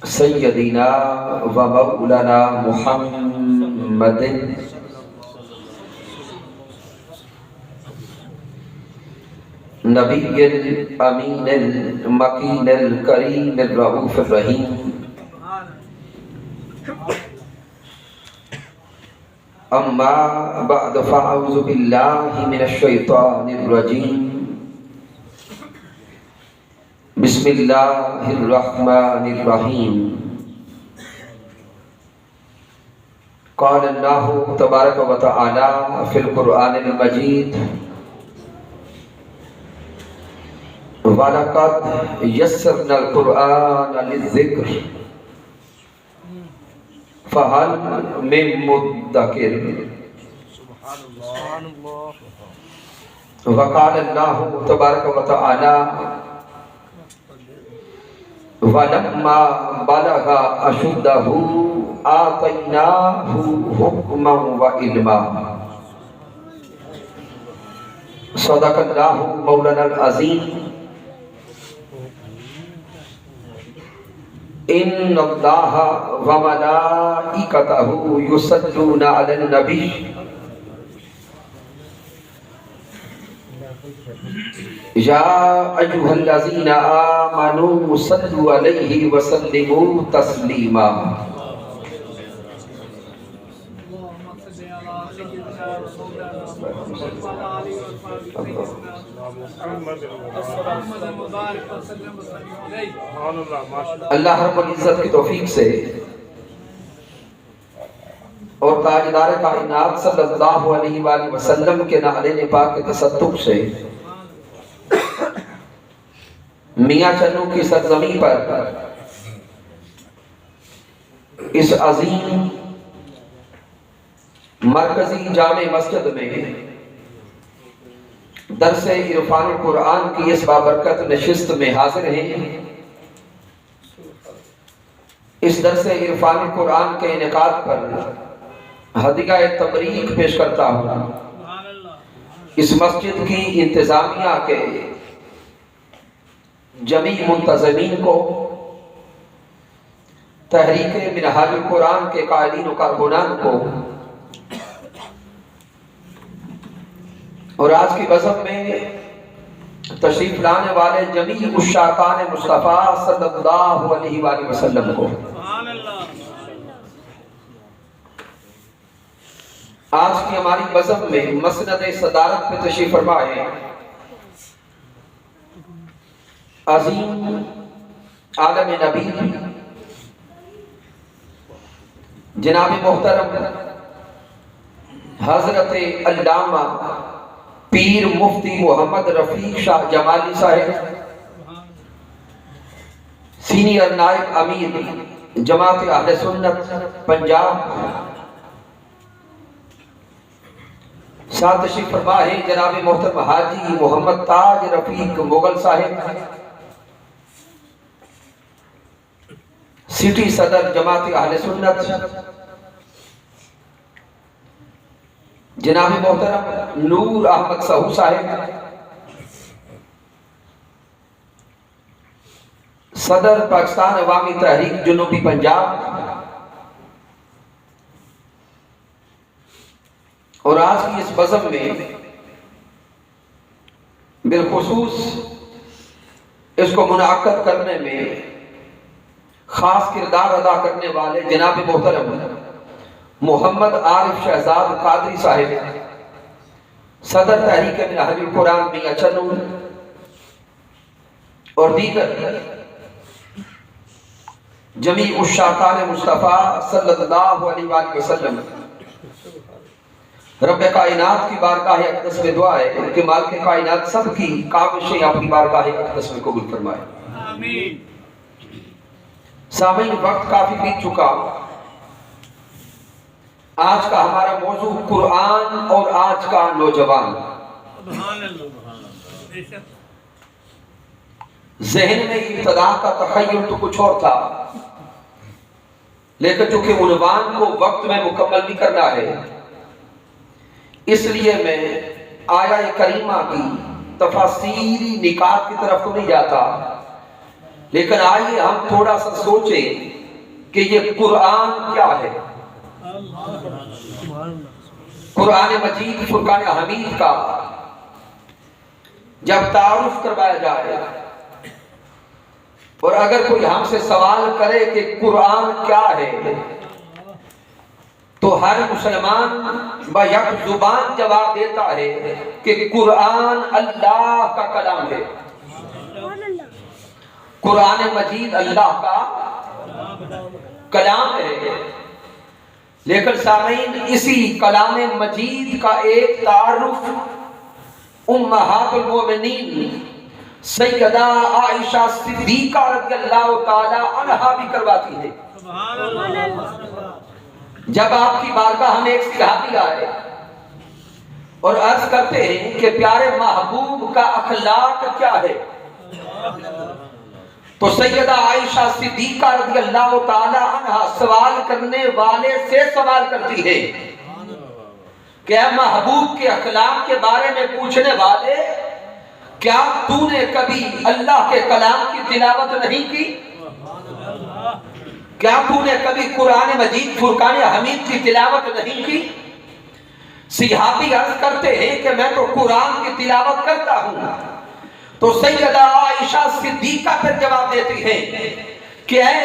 سیدنا و مولانا محمد نبی الامین المکین الکریم الرؤوف الرحیم اما بعد فاعوذ باللہ من الشیطان الرجیم بسم اللہ الرحمن الرحیم قال اللہ تبارک و تعالی فی القرآن المجید وَلَقَدْ يَسَّرْنَا الْقُرْآنَ لِلذِّكْرِ فَهَلْ مِن مُدَّكِرٍ وقال اللہ تبارک و تعالی وَلَمَّا بَلَغَ أَشُدَّهُ آتَيْنَاهُ حُكْمًا وَعِلْمًا صدق اللہ مولانا العظیم ان اللہ وملائکتہ یصلون علی النبی یا ایھا الذین آمنوا صلوا علیہ وسلموا تسلیما اللہ رب العزت کی توفیق سے اور تاجدار کائنات صلی اللہ علیہ وآلہ وسلم کے نعلین پاک کے تصدق سے میاں چنو کی سرزمین پر اس عظیم مرکزی جامع مسجد میں درس عرفان القرآن کی اس بابرکت نشست میں حاضر ہیں۔ اس درس عرفان القرآن کے انعقاد پر ہدیہ تبریک پیش کرتا ہوں اس مسجد کی انتظامیہ کے جمیع منتظمین کو، تحریک منہاج القرآن کے قائدین و کارکنان کو، اور آج کی بزم میں تشریف لانے والے جمیع عشاقان مصطفیٰ صلی اللہ علیہ وآلہ وسلم کو۔ آج کی ہماری بزم میں مسند صدارت پہ تشریف فرما ہے عظیم عالم نبی جناب محترم حضرت علامہ پیر مفتی محمد رفیق شاہ جمالی صاحب، سینئر نائب امیر جماعت اہل سنت پنجاب، ساتھ تشریف فرما ہے جناب محترم حاجی محمد تاج رفیق مغل صاحب، سٹی صدر جماعت اہل سنت، جناب محترم نور احمد سہو صاحب، صدر پاکستان عوامی تحریک جنوبی پنجاب، اور آج کی اس بزم میں بالخصوص اس کو منعقد کرنے میں خاص کردار ادا کرنے والے جناب محترم محمد عارف شہزاد قادری صاحب، صدر تحریک منہاج القرآن میاں چنو، اور دیگر جمیع عشاقان مصطفیٰ صلی اللہ علیہ وآلہ وسلم، رب کائنات کی بارگاہ اقدس میں دعا ہے کہ مالک کائنات سب کی کاوشیں اپنی بارگاہ اقدس میں قبول فرمائے۔ آمین۔ سامعین، وقت کافی بیت چکا، آج کا ہمارا موضوع قرآن اور آج کا نوجوان۔ ذہن میں ابتدا کا تخیل تو کچھ اور تھا، لیکن چونکہ عنوان کو وقت میں مکمل بھی کرنا ہے، اس لیے میں آیہ کریمہ کی تفاصیلی نکات کی طرف تو نہیں جاتا، لیکن آئیے ہم تھوڑا سا سوچیں کہ یہ قرآن کیا ہے؟ قرآن مجید فرقان حمید کا جب تعارف کروایا جائے اور اگر کوئی ہم سے سوال کرے کہ قرآن کیا ہے تو ہر مسلمان بیک زبان جواب دیتا ہے کہ قرآن اللہ کا کلام ہے. قرآن مجید اللہ کا کلام ہے. لیکن سامعین اسی کلام مجید کا ایک تعارف امہات المومنین سیدہ عائشہ صدیقہ رضی اللہ تعالی عنہا بھی کرواتی ہے. جب آپ کی بارگاہ ہم ایک صحابی آئے اور عرض کرتے ہیں کہ پیارے محبوب کا اخلاق کیا ہے تو سیدہ عائشہ صدیقہ رضی اللہ تعالی عنہا سوال کرنے والے سے سوال کرتی ہے کہ اے محبوب کے اخلاق کے بارے میں پوچھنے والے کیا تو نے کبھی اللہ کے کلام کی تلاوت نہیں کی؟ کیا تو نے کبھی قرآن مجید فرقان حمید کی تلاوت نہیں کی؟ صحابی عرض کرتے ہیں کہ میں تو قرآن کی تلاوت کرتا ہوں. تو سیدہ عائشہ صدیقہ پھر جواب دیتی ہیں کہ اے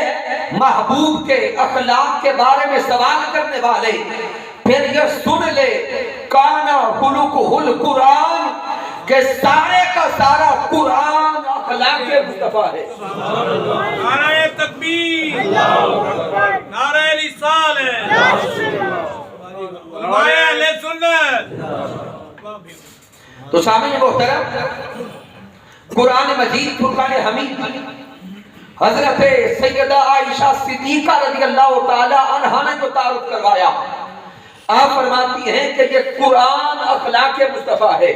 محبوب کے اخلاق کے بارے میں سوال کرنے والے پھر یہ سن لے کانا خلقہ القرآن کہ سارے کا سارا قرآن اخلاق مصطفیٰ ہے. نعرہ تکبیر، نعرہ رسالت، علماء اہل سنت. تو سامعین محترم قرآن مجید فرقان حمید حضرت سیدہ عائشہ صدیقہ رضی اللہ تعالی عنہا نے جو تعارف کروایا آپ فرماتی ہیں کہ یہ قرآن اخلاق مصطفیٰ ہے.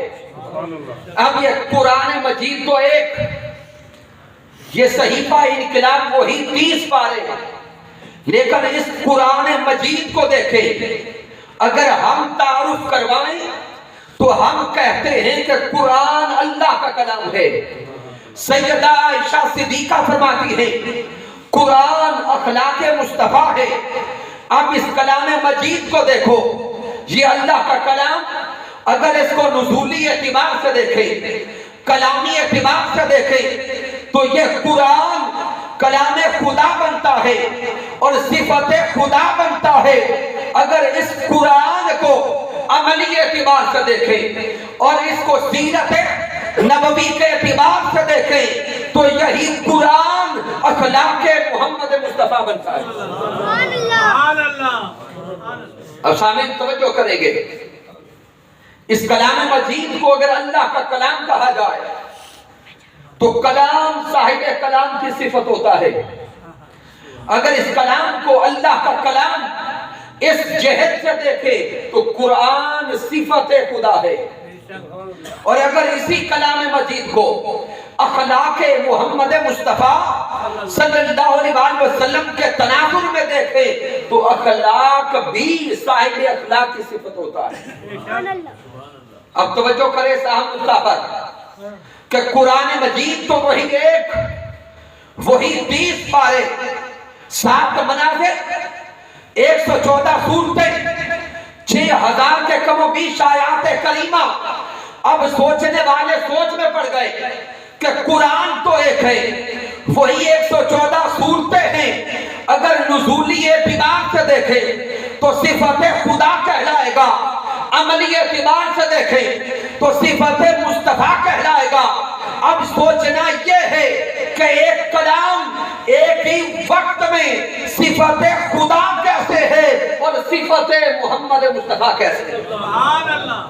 اب یہ قرآن مجید تو ایک یہ صحیفہ انقلاب وہی 30 پارے ہیں لیکن اس قرآن مجید کو دیکھیں اگر ہم تعارف کروائیں تو ہم کہتے ہیں کہ قرآن اللہ کا کلام ہے. سیدہ عائشہ صدیقہ فرماتی ہے قرآن اخلاق مصطفیٰ ہے. اب اس کلام مجید کو دیکھو یہ اللہ کا کلام اگر اس کو نزولی اعتبار سے دیکھیں کلامی اعتبار سے دیکھیں تو یہ قرآن کلام خدا بنتا ہے اور صفت خدا بنتا ہے. اگر اس قرآن کو عملی اعتبار سے دیکھیں اور اس کو سیرت نبوی کے اعتبار سے دیکھیں تو یہی قرآن اخلاق محمد مصطفیٰ بنتا ہے. سبحان اللہ. اب سامعین توجہ کریں گے اس کلام مجید کو اگر اللہ کا کلام کہا جائے تو کلام صاحب کلام کی صفت ہوتا ہے. اگر اس کلام کو اللہ کا کلام اس جہت سے دیکھے تو قرآن صفت خدا ہے. اور اگر اسی کلام مجید کو اخلاق محمد مصطفیٰ صلی اللہ علیہ وسلم کے تناظر میں دیکھے تو اخلاق بھی صاحب اخلاق کی صفت ہوتا ہے. اب توجہ کرے صاحب اللہ پر کہ قرآن مجید تو وہی ایک وہی 30 پارے 7 مناظر 114 سورتیں 6000 کے کم و بیش آیات کریمہ. اب سوچنے والے سوچ میں پڑ گئے کہ قرآن تو ایک ہے وہی 114 سورتیں ہیں اگر نزولی اعتبار سے دیکھیں تو صفت خدا کہلائے گا عملی اعتبار سے دیکھیں تو صفت مصطفیٰ کہلائے گا. اب سوچنا یہ ہے کہ ایک کلام ایک ہی وقت میں صفت خدا کیسے ہے اور صفت محمد مصطفیٰ کیسے ہے. سبحان اللہ.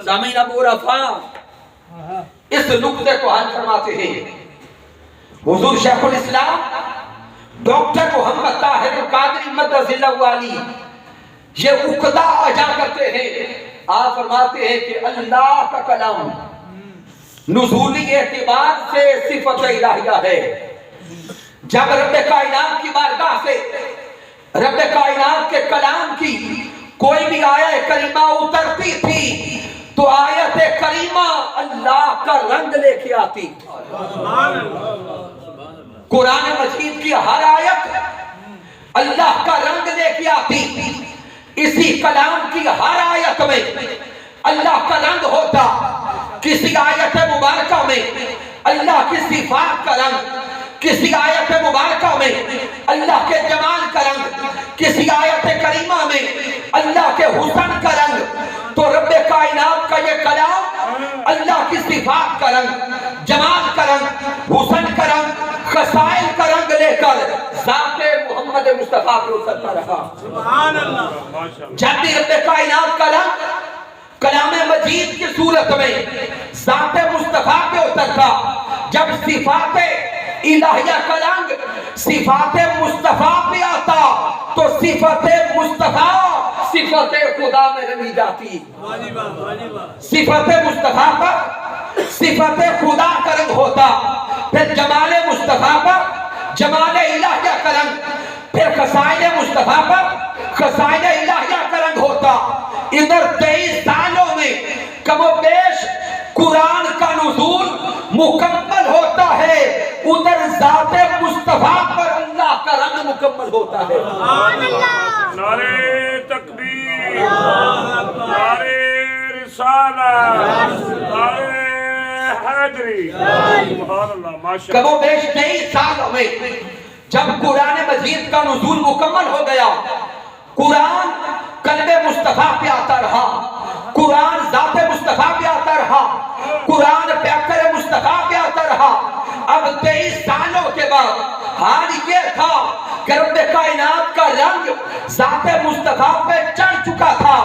سامعین ابو رفا اس نقطے کو حل فرماتے ہیں. حضور شیخ الاسلام ڈاکٹر محمد طاہر القادری مدرس اللہ علی یہ عقدہ اجا کرتے ہیں. آپ فرماتے ہیں کہ اللہ کا کلام نزولی اعتبار سے صفت الہیہ ہے. جب رب کائنات کی بارگاہ سے رب کائنات کے کلام کی کوئی بھی آیت کریمہ اترتی تھی تو آیت کریمہ اللہ کا رنگ لے کے آتی. قرآن مجید کی ہر آیت اللہ کا رنگ لے کے آتی، اسی کلام کی ہر آیت میں اللہ کا رنگ ہوتا، کسی آیت مبارکہ میں اللہ کی صفات کا رنگ، کسی آیت مبارکہ میں اللہ کے جمال کا رنگ، کسی آیت کریمہ میں اللہ کے حسن کا رنگ۔ تو رب کائنات کا یہ کلام اللہ کی صفات کا رنگ، جمال کا رنگ، حسن کا رنگ، خصائل کا رنگ لے کر ذات محمد مصطفیٰ پر اترتا رہا۔ سبحان اللہ۔ جب بھی رب کائنات کا رنگ کلام مجید کی صورت میں ذات مصطفیٰ پہ اترتا، جب صفات الہیہ کا رنگ صفات مصطفیٰ پہ آتا تو صفت مصطفیٰ صفت خدا میں رنگی جاتی۔ صفت مصطفیٰ پر صفت خدا کا رنگ ہوتا، پھر جمال مصطفیٰ پر جمال الہیہ کا رنگ، پھر خصائل مصطفیٰ پر خصائل الہیہ کا رنگ ہوتا۔ ادھر 23 سالوں میں کم و بیش قرآن کا نزول مکمل ہوتا ہے، ادھر ذات مصطفیٰ پر اللہ کا رنگ مکمل ہوتا ہے۔ نعرہ تکبیر، نعرہ رسالت، نعرہ حیدری، سبحان اللہ، ماشاءاللہ۔ کم و بیش 23 سالوں میں جب قرآن مجید کا نزول مکمل ہو گیا، قرآن قلب مصطفیٰ پہ آتا رہا، قرآن ذات مصطفیٰ پہ آتا رہا، قرآن پیغمبر مصطفیٰ پہ آتا رہا۔ اب 23 سالوں کے بعد حال یہ تھا کہ رب کائنات کا رنگ ذات مصطفیٰ پہ چڑھ چکا تھا۔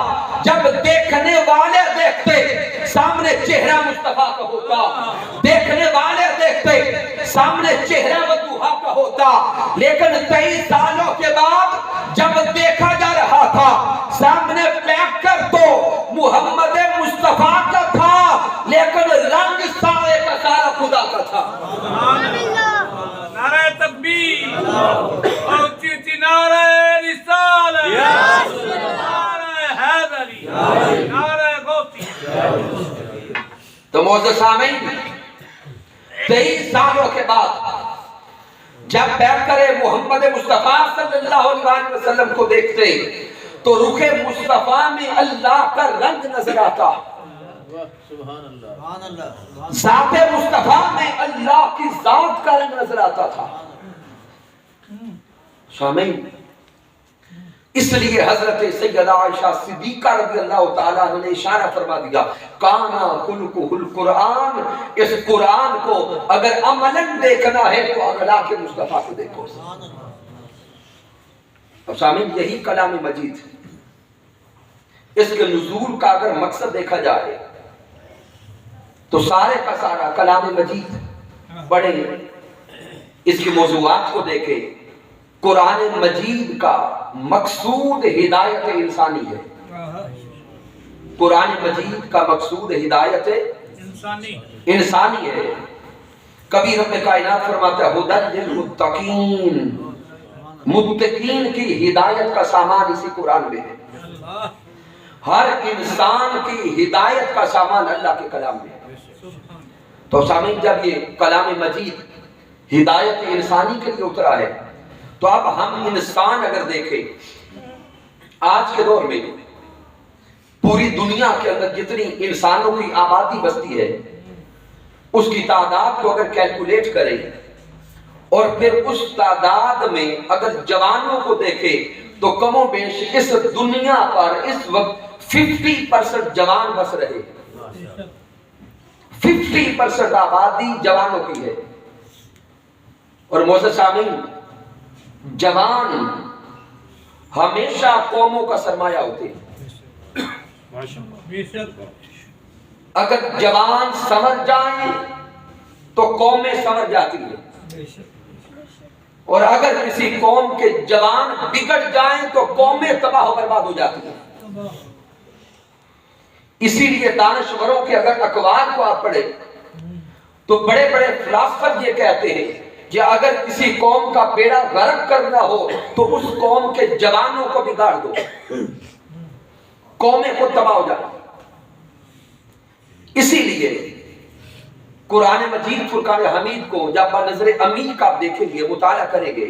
جب دیکھنے والے دیکھتے سامنے چہرہ مصطفیٰ کا ہوتا، دیکھنے والے دیکھتے سامنے چہرہ وضوحا کا ہوتا، لیکن 23 سالوں کے بعد جب دیکھا جا رہا تھا سامنے پیک کر تو محمد مصطفیٰ کا تھا، لیکن رنگ سارے کا سارا خدا کا تھا۔ نعرہ تکبیر، اونچی اونچی نعرہ رسالت، نعرہ حیدری، نعرہ غوثی۔ تو معزز سامعین، 23 سالوں کے بعد جب پیغمبر محمد مصطفیٰ صلی اللہ علیہ وسلم کو دیکھتے تو رخ مصطفیٰ میں اللہ کا رنگ نظر آتا، ذات مصطفیٰ میں اللہ کی ذات کا رنگ نظر آتا تھا۔ سامعین، اس لیے حضرت سیدہ عائشہ صدیقہ رضی اللہ تعالیٰ عنہ نے اشارہ فرما دیا، کانا خلقہ القرآن، اس قرآن کو اگر عملاً دیکھنا ہے تو اخلاق مصطفیٰ کو دیکھو۔ اب سامعین، یہی کلام مجید ہے۔ اس کے نزول کا اگر مقصد دیکھا جائے تو سارے کا سارا کلام مجید پڑھیں، اس کی موضوعات کو دیکھیں۔ قرآن مجید کا مقصود ہدایت انسانی ہے، قرآن مجید کا مقصود ہدایت انسانی ہے۔ کبھی رب کائنات فرماتا ہے ہدی للمتقین، متقین کی ہدایت کا سامان اسی قرآن میں ہے۔ ہر انسان کی ہدایت کا سامان اللہ کے کلام میں ہے۔ تو سامعین، جب یہ کلام مجید ہدایت انسانی کے لیے اترا ہے تو اب ہم انسان اگر دیکھیں آج کے دور میں پوری دنیا کے اندر جتنی انسانوں کی آبادی بستی ہے اس کی تعداد کو اگر کیلکولیٹ کریں اور پھر اس تعداد میں اگر جوانوں کو دیکھیں تو کم و بیش اس دنیا پر اس وقت 50% جوان بس رہے، 50% آبادی جوانوں کی ہے۔ اور معزز سامعین، جوان ہمیشہ قوموں کا سرمایہ ہوتے ہیں۔ اگر جوان سمجھ جائیں تو قومیں سمجھ جاتی ہیں، اور اگر کسی قوم کے جوان بگڑ جائیں تو قومیں تباہ و برباد ہو جاتی ہیں۔ اسی لیے دانشوروں کے اگر اقوال کو آپ پڑھیں تو بڑے بڑے فلاسفر یہ کہتے ہیں کہ اگر کسی قوم کا بیڑا غرق کرنا ہو تو اس قوم کے جوانوں کو بگاڑ دو، قومیں خود تباہ ہو جائیں۔ اسی لیے قرآن مجید فرقان حمید کو جب بنظر عمیق آپ دیکھیں گے، مطالعہ کریں گے،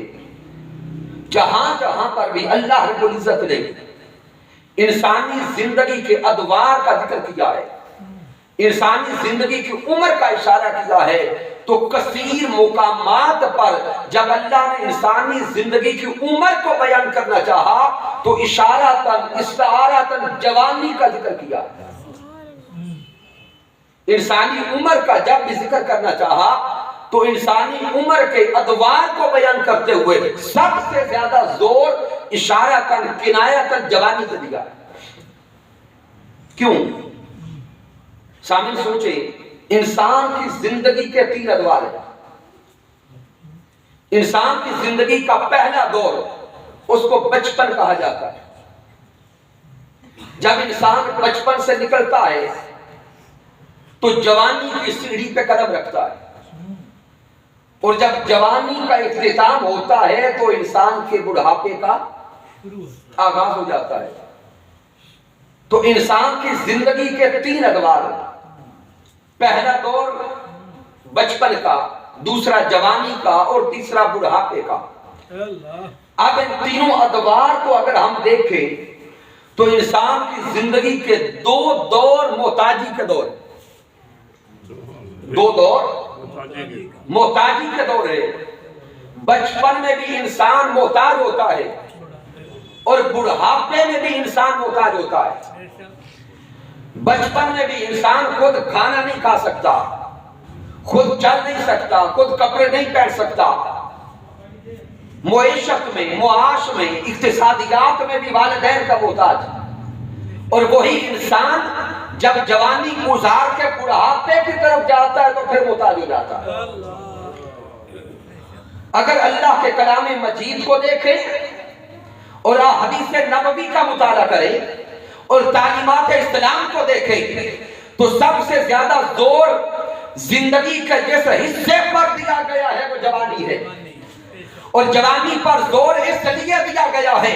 جہاں جہاں پر بھی اللہ رب العزت نے انسانی زندگی کے ادوار کا ذکر کیا ہے، انسانی زندگی کی عمر کا اشارہ کیا ہے، تو کثیر مقامات پر جب اللہ نے انسانی زندگی کی عمر کو بیان کرنا چاہا تو اشارتاً استعارتاً جوانی کا ذکر کیا۔ انسانی عمر کا جب بھی ذکر کرنا چاہا تو انسانی عمر کے ادوار کو بیان کرتے ہوئے سب سے زیادہ زور اشارتاً کنایتاً جوانی کو دیا۔ کیوں؟ سامنے سوچے، انسان کی زندگی کے 3 ادوار ہیں۔ انسان کی زندگی کا پہلا دور اس کو بچپن کہا جاتا ہے۔ جب انسان بچپن سے نکلتا ہے تو جوانی کی سیڑھی پہ قدم رکھتا ہے، اور جب جوانی کا اختتام ہوتا ہے تو انسان کے بڑھاپے کا آغاز ہو جاتا ہے۔ تو انسان کی زندگی کے 3 ادوار، پہلا دور بچپن کا، دوسرا جوانی کا، اور تیسرا بڑھاپے کا۔ اب ان تینوں ادوار کو اگر ہم دیکھیں تو انسان کی زندگی کے 2 دور محتاجی کے دور، 2 دور محتاجی کے دور ہے۔ بچپن میں بھی انسان محتاج ہوتا ہے اور بڑھاپے میں بھی انسان محتاج ہوتا ہے۔ بچپن میں بھی انسان خود کھانا نہیں کھا سکتا، خود چل نہیں سکتا، خود کپڑے نہیں پہن سکتا، معیشت میں، معاش میں، اقتصادیات میں بھی والدین کا محتاج۔ اور وہی انسان جب جوانی گزار کے بڑھاپے کی طرف جاتا ہے تو پھر محتاج ہو جاتا ہے۔ اگر اللہ کے کلام مجید کو دیکھیں اور حدیث نبوی کا مطالعہ کریں اور تعلیمات اسلام کو دیکھیں تو سب سے زیادہ زور زندگی کے جس حصے پر دیا گیا ہے وہ جوانی ہے، اور جوانی پر زور اس لیے دیا گیا ہے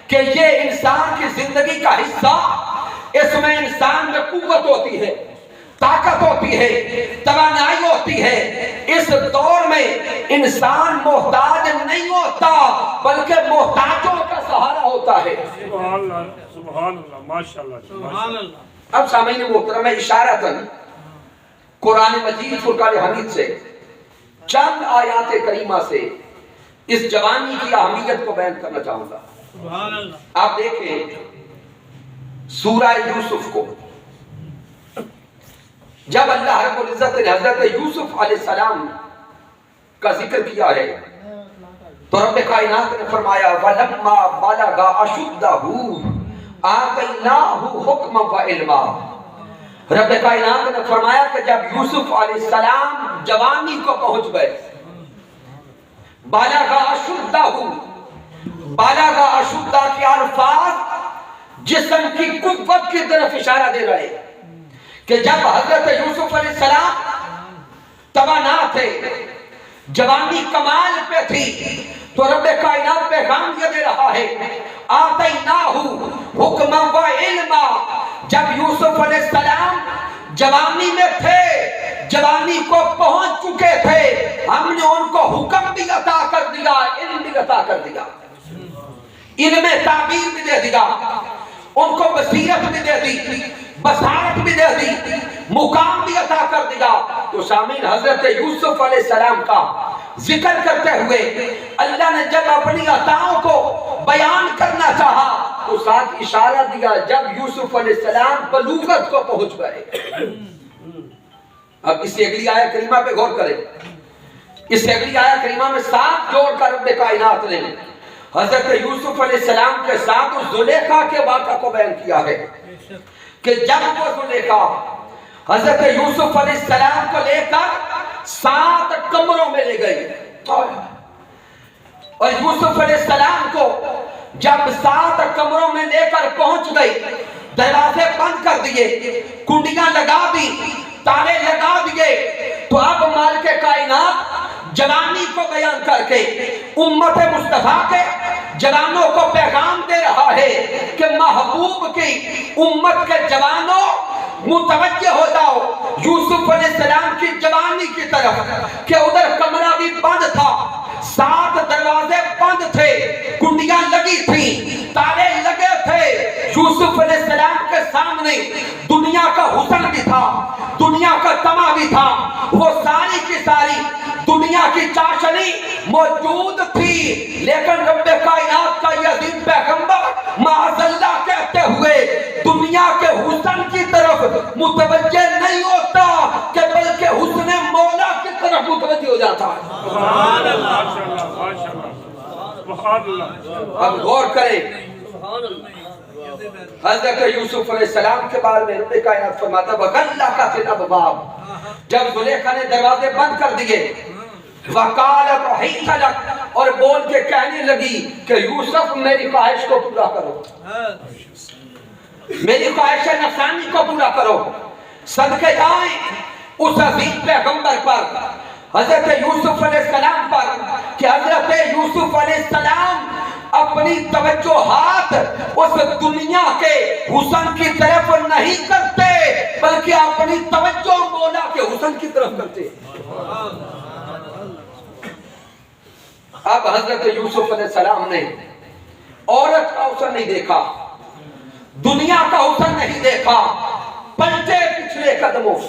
کہ یہ انسان کی زندگی کا حصہ، اس میں انسان میں قوت ہوتی ہے، طاقت ہوتی ہے، توانائی ہوتی ہے۔ اس دور میں انسان محتاج نہیں ہوتا بلکہ محتاجوں کا سہارا ہوتا ہے۔ سبحان اللہ، سبحان اللہ، ماشاءاللہ، سبحان اللہ۔ اب سامعین محترم میں اشارتاً قرآن مجید فرقان حمید سے چند آیات کریمہ سے اس جوانی کی اہمیت کو بیان کرنا چاہوں گا۔ سبحان اللہ۔ آپ دیکھیں سورہ یوسف کو، جب اللہ رب العزت نے حضرت یوسف علیہ السلام کا ذکر کیا ہے تو رب کائنات نے فرمایا وَلَمَّا بَلَغَ أَشُدَّهُ آتَيْنَاهُ حُکْمًا وَعِلْمًا۔ رب کائنات نے فرمایا کہ جب یوسف علیہ السلام جوانی کو پہنچ گئے، بَلَغَ أَشُدَّهُ، بَلَغَ أَشُدَّ کے الفاظ جسم کی قوت کی طرف اشارہ دے رہے کہ جب حضرت یوسف علیہ السلام توانا تھے، جوانی کمال پہ تھی، تو رب کائنات پیغام یہ دے رہا ہے آتیناہو حکما و علما۔ جب یوسف علیہ السلام جوانی میں تھے، جوانی کو پہنچ چکے تھے، ہم نے ان کو حکم بھی عطا کر دیا، علم بھی عطا کر دیا، علم تعبیر بھی دے دیا، ان کو بصیرت بھی دے دی، بصارت بھی دے دی، مقام بھی عطا کر دیا۔ تو سامعین حضرت یوسف علیہ السلام کا ذکر کرتے ہوئے اللہ نے جب اپنی عطاؤں کو بیان کرنا چاہا تو ساتھ اشارہ دیا جب یوسف علیہ السلام بلوغت کو پہنچ گئے۔ اب اس سے اگلی آیت کریمہ پہ غور کریں، اس سے اگلی آیت کریمہ میں ساتھ جوڑ کر رب کائنات نے حضرت یوسف علیہ السلام کے ساتھ اس زلیخا کے واقعہ کو بیان کیا ہے کہ جب وہ زلیخا حضرت یوسف علیہ السلام کو لے کر 7 کمروں میں لے گئی، اور یوسف علیہ السلام کو جب 7 کمروں میں لے کر پہنچ گئی، دروازے بند کر دیے، کنڈیاں لگا دی، تالے لگا دیے، تو اب مالک کائنات جوانی کو بیان کر کے امت مصطفیٰ کے جوانوں کو پیغام دے رہا ہے کہ محبوب کی امت کے جوانوں متوجہ ہو جاؤ یوسف علیہ السلام کی جوانی کی طرف کہ ادھر کمرہ بھی بند تھا، 7 دروازے بند تھے، کنڈیاں لگی تھیں، تالے لگے تھے۔ یوسف علیہ السلام کے سامنے دنیا کا حسن بھی تھا، دنیا کا طمع بھی تھا، وہ ساری کی ساری دنیا کی چاشنی موجود تھی، لیکن رب کائنات کا یہ عظیم پیغمبر معاذ اللہ کہتے ہوئے دنیا کے حسن کی طرف متوجہ نہیں ہوتا کہ بلکہ حسن مولا کی طرف متوجہ ہو جاتا ہے۔ سبحان اللہ، ماشاءاللہ، سبحان اللہ۔ اب غور کریں حضرت یوسف علیہ السلام کے بارے میں رب کائنات فرماتا ہے وَغَلَّقَتِ الْأَبْوَابُ، جب زلیخا نے دروازے بند کر دیے، وَقَالَتْ حِيثَ لَكَ، اور بول کے کہنے لگی کہ یوسف میری خواہش کو پورا کرو، میری خواہش نفسانی کو پورا کرو۔ صدقے جائیں اس عظیم پیغمبر پر، حضرت یوسف علیہ السلام پر، کہ حضرت یوسف علیہ السلام اپنی توجہات اس دنیا کے حسن کی طرف نہیں کرتے بلکہ اپنی توجہ مولا کے حسن کی طرف کرتے۔ اب حضرت یوسف علیہ السلام نے عورت کا حسن نہیں دیکھا، دنیا کا حسن نہیں دیکھا، پلٹے پچھلے قدموں،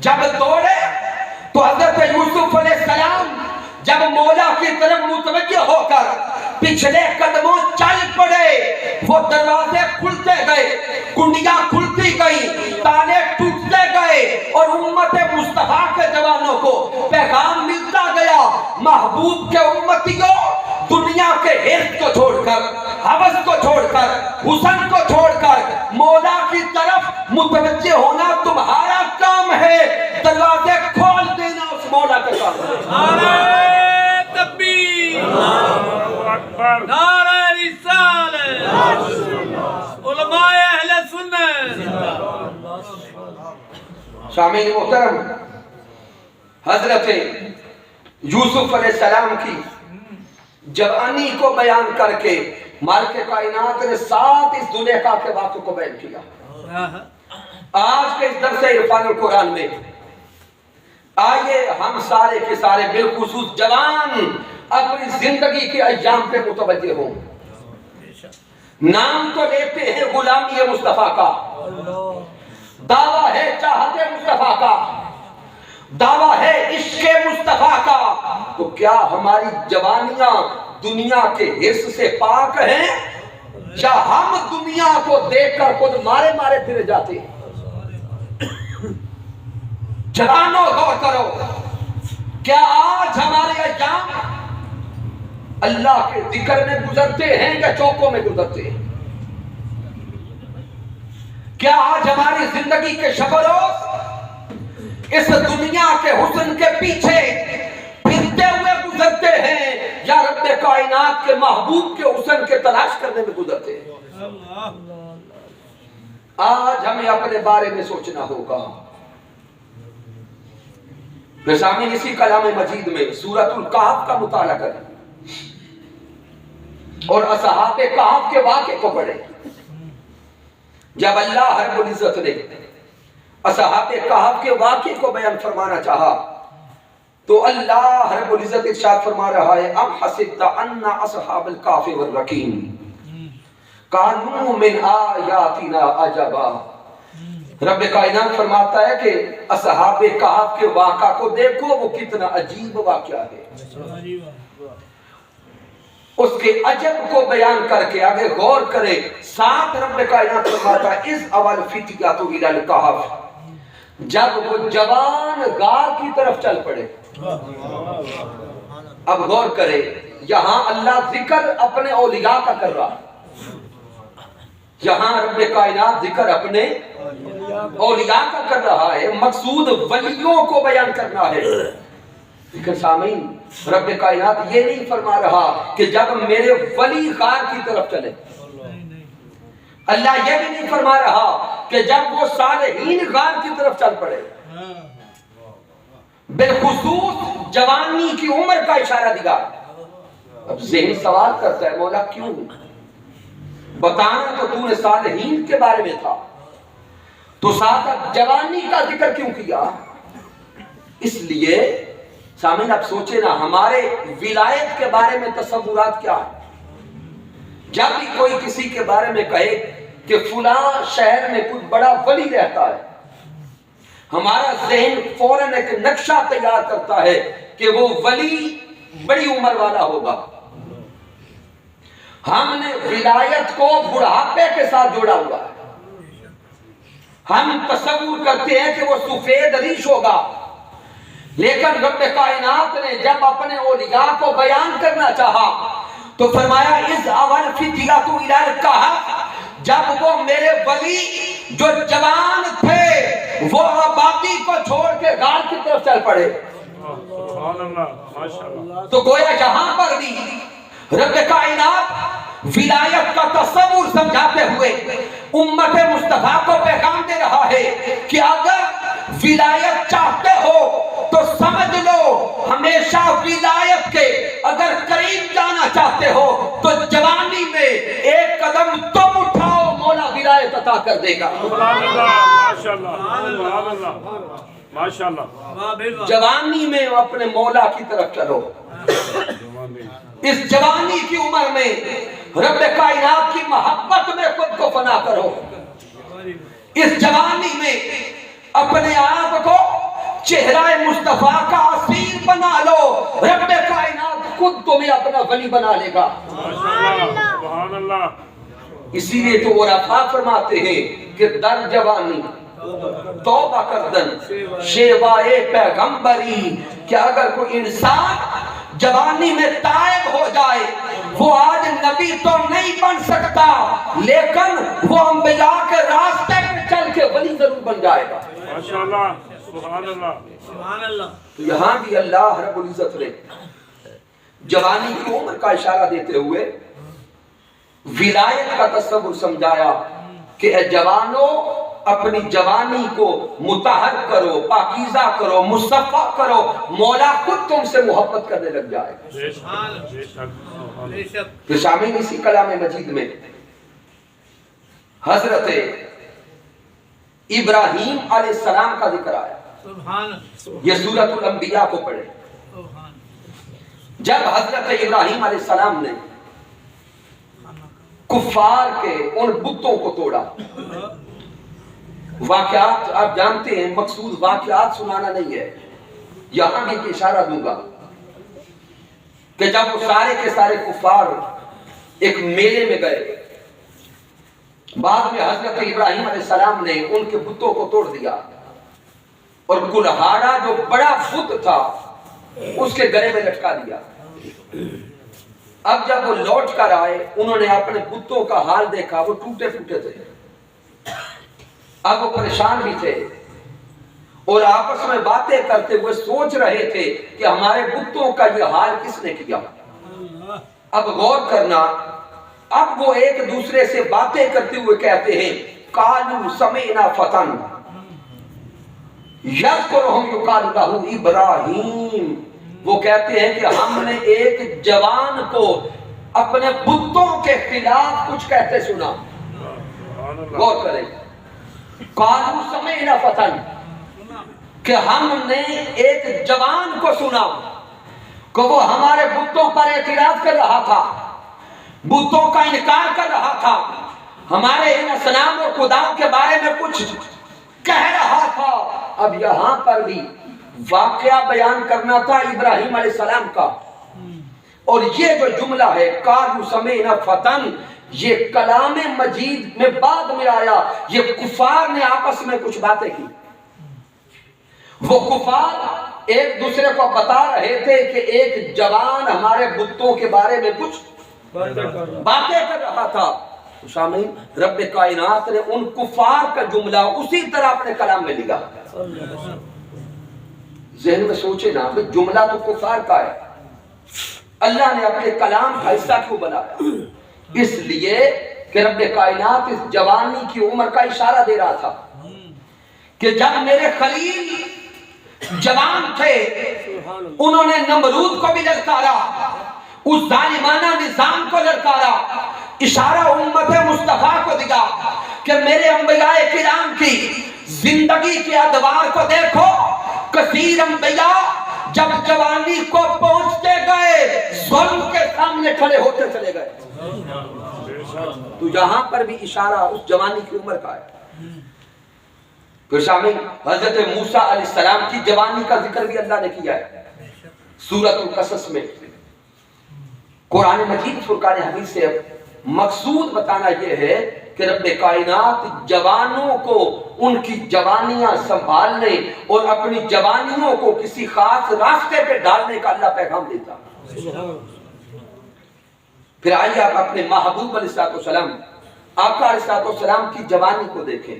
جب دوڑے تو حضرت یوسف علیہ السلام جب مولا کی طرف متوجہ ہو کر پچھلے قدموں چل پڑے، وہ دروازے کھلتے گئے، کنڈیاں کھلتی گئیں، تالے ٹوٹتے گئے، اور امت مصطفیٰ کے جوانوں کو پیغام ملتا گیا، محبوب کے امتیوں دنیا کے حرص کو چھوڑ کر، ہوس کو چھوڑ کر، حسن کو چھوڑ کر مولا کی طرف متوجہ ہونا تمہارا کام ہے، دروازے کھول دینا اس مولا کا کام ہے۔ نعرہ تکبیر، اکبر، نعرہ رسالت، علماء اہل سنت۔ سامعین محترم، حضرت یوسف علیہ السلام کی جوانی کو بیان کر کے مالک کائنات نے ساتھ اس زلیخا کے واقعے کو بیان کیا۔ آج کے اس درس عرفان القرآن میں آئیے ہم سارے کے سارے بالخصوص جوان اپنی زندگی کے ایام پہ متوجہ ہوں۔ نام تو لیتے ہیں غلامی مصطفیٰ کا، دعویٰ ہے چاہت مصطفیٰ کا، دعویٰ ہے عشق مصطفیٰ کا، تو کیا ہماری جوانیاں دنیا کے حرص سے پاک ہیں یا ہم دنیا کو دیکھ کر خود مارے مارے پھر جاتے ہیں؟ جوانوں غور کرو، کیا آج ہمارے ایام اللہ کے ذکر میں گزرتے ہیں یا چوکوں میں گزرتے ہیں؟ کیا آج ہماری زندگی کے شب و روز اس دنیا کے حسن کے پیچھے پھرتے ہوئے گزرتے ہیں یا رب کائنات کے محبوب کے حسن کے تلاش کرنے میں گزرتے ہیں؟ آج ہمیں اپنے بارے میں سوچنا ہوگا۔ سامعین اسی کلام مجید میں سورۃ الکہف کا مطالعہ کریں اور اصحاب کہف کے واقعے کو پڑھیں۔ جب اللہ رب العزت نے اصحاب کہف کے واقعے کو بیان فرمانا چاہا تو اللہ رب العزت ارشاد فرما رہا ہے ام حسبت ان اصحاب الکہف والرقیم کانوا من آیاتنا عجبا۔ رب کائنات فرماتا ہے کہ اصحاب کہف کے واقعہ کو دیکھو، وہ کتنا عجیب واقعہ ہے۔ اس کے عجب کو بیان کر کے آگے غور کرے، ساتھ رب کائنات فرماتا ہے اذ اول فتیۃ الی الکہف، جب وہ جوان غار کی طرف چل پڑے۔ اب غور کرے، یہاں اللہ ذکر اپنے اولیاء کا کر رہا ہے، یہاں رب کائنات ذکر اپنے اولیاء کا کر رہا ہے، مقصود ولیوں کو بیان کرنا ہے۔ لیکن سامعین رب کائنات یہ نہیں فرما رہا کہ جب میرے ولی غار کی طرف چلے، اللہ یہ بھی نہیں فرما رہا کہ جب وہ صالحین غار کی طرف چل پڑے۔ بالخصوص جوانی کی عمر کا اشارہ دیا۔ اب ذہن سوال کرتا ہے مولا کیوں؟ بتانا تو تو نے صالحین کے بارے میں تھا، تو ساتھ جوانی کا ذکر کیوں کیا؟ اس لیے سامعین اب سوچے نا ہمارے ولایت کے بارے میں تصورات کیا ہے؟ جب بھی کوئی کسی کے بارے میں کہے کہ فلاں شہر میں کوئی بڑا ولی رہتا ہے، ہمارا ذہن فوراً ایک نقشہ تیار کرتا ہے کہ وہ ولی بڑی عمر والا ہوگا۔ ہم نے ولایت کو بڑھاپے کے ساتھ جوڑا ہوا ہے۔ ہم تصور کرتے ہیں کہ وہ سفید ریش ہوگا، لیکن رب کائنات نے جب اپنے اولیاء کو بیان کرنا چاہا تو فرمایا اِذْ أَوَلْ فِتْيَةُ إِلَى الْكَهْفِ، جب وہ میرے ولی جو جوان تھے وہ آبادی کو چھوڑ کے غار کی طرف چل پڑے۔ تو گویا جہاں پر بھی رب کائنات ولایت کا تصور سمجھاتے ہوئے امت مصطفیٰ کو پیغام دے رہا ہے کہ اگر ولایت چاہتے ہو تو سمجھ لو ہمیشہ ولایت کے اگر قریب جانا چاہتے ہو تو جوانی میں ایک قدم تم اٹھاؤ، مولا ولایت عطا کر دے گا۔ جوانی میں اپنے مولا کی طرف چلو۔ اس جوانی کی عمر میں رب کائنات کی محبت میں خود کو فنا کرو۔ اس جوانی میں اپنے آپ کو چہرہ مصطفیٰ کا اسیر بنا لو، رب کائنات خود تمہیں اپنا ولی بنا لے گا۔ سبحان اللہ۔ اسی لیے تو عرفاء فرماتے ہیں کہ در جوانی توبہ کردن شیوائے پیغمبری، کہ اگر کوئی انسان جوانی میں تائب ہو جائے وہ آج نبی تو نہیں بن سکتا لیکن وہ انبیاء کے راستے پہ چل کے ولی ضرور بن جائے گا۔ ماشاءاللہ، سبحان اللہ، سبحان اللہ۔ تو یہاں بھی اللہ رب العزت نے جوانی کی عمر کا اشارہ دیتے ہوئے ولایت کا تصور سمجھایا کہ اے جوانوں اپنی جوانی کو مطہر کرو، پاکیزہ کرو، مصفا کرو، مولا خود تم سے محبت کرنے لگ جائے گا۔ تو شامل اسی کلام مجید میں حضرت ابراہیم علیہ السلام کا ذکر آیا۔ یہ سورۃ الانبیاء کو پڑھے۔ جب حضرت ابراہیم علیہ السلام نے کفار کے ان بتوں کو توڑا، واقعات آپ جانتے ہیں، مقصود واقعات سنانا نہیں ہے، یہاں بھی ایک اشارہ دوں گا کہ جب وہ سارے کے سارے کفار ایک میلے میں گئے، بعد میں حضرت ابراہیم علیہ السلام نے ان کے بتوں کو توڑ دیا اور کلہاڑا جو بڑا بت تھا اس کے گلے میں لٹکا دیا۔ اب جب وہ لوٹ کر آئے انہوں نے اپنے بتوں کا حال دیکھا، وہ ٹوٹے پھوٹے تھے۔ اب وہ پریشان بھی تھے اور آپس میں باتیں کرتے ہوئے سوچ رہے تھے کہ ہمارے بتوں کا یہ حال کس نے کیا۔ اب غور کرنا، اب وہ ایک دوسرے سے باتیں کرتے ہوئے کہتے ہیں قالوا سمعنا فتى یذکرہم یقال لہ ابراہیم، وہ کہتے ہیں کہ ہم نے ایک جوان کو اپنے بتوں کے خلاف کچھ کہتے سنا۔ غور کریں، قالوا سمعنا فتى، کہ ہم نے ایک جوان کو سنا کہ وہ ہمارے بتوں پر اعتراض کر رہا تھا، بتوں کا انکار کر رہا تھا، ہمارے ان اسلام اور خداؤں کے بارے میں کچھ کہہ رہا تھا۔ اب یہاں پر بھی واقعہ بیان کرنا تھا ابراہیم علیہ السلام کا، اور یہ جو جملہ ہے قالوا سمعنا فتى، یہ کلام مجید میں بعد میں آیا۔ یہ کفار نے آپس میں کچھ باتیں کی، وہ کفار ایک دوسرے کو بتا رہے تھے کہ ایک جوان ہمارے بتوں کے بارے میں کچھ باتیں کر رہا تھا۔ شامعین، رب کائنات نے ان کفار کا جملہ اسی طرح اپنے کلام میں لکھا۔ ذہن میں سوچے نا، جملہ تو کفار کا ہے، اللہ نے اپنے کلام کا حصہ کیوں بنایا؟ اس لیے کہ رب کائنات اس جوانی کی عمر کا اشارہ دے رہا تھا کہ جب میرے خلیل جوان تھے انہوں نے نمرود کو بھی للکارا، اس ظالمانہ نظام کو للکارا، اشارہ امت مصطفیٰ کو دیا کہ میرے انبیاء کرام کی زندگی کے ادوار کو دیکھو، کثیر انبیاء جب جوانی کو پہنچتے گئے ظلم کے سامنے کھڑے ہوتے چلے گئے۔ تو یہاں پر بھی اشارہ اس جوانی کی عمر کا ہے۔ پھر شامل حضرت موسیٰ علیہ السلام کی جوانی کا ذکر بھی اللہ نے کیا ہے سورۃ القصص میں۔ قرآن مجید فرقان حمید سے مقصود بتانا یہ ہے کہ رب کائنات جوانوں کو ان کی جوانیاں سنبھالنے اور اپنی جوانیوں کو کسی خاص راستے پہ ڈالنے کا اللہ پیغام دیتا۔ پھر آئیے آپ اپنے محبوب علیہ السلام، آقا علیہ السلام کی جوانی کو دیکھیں۔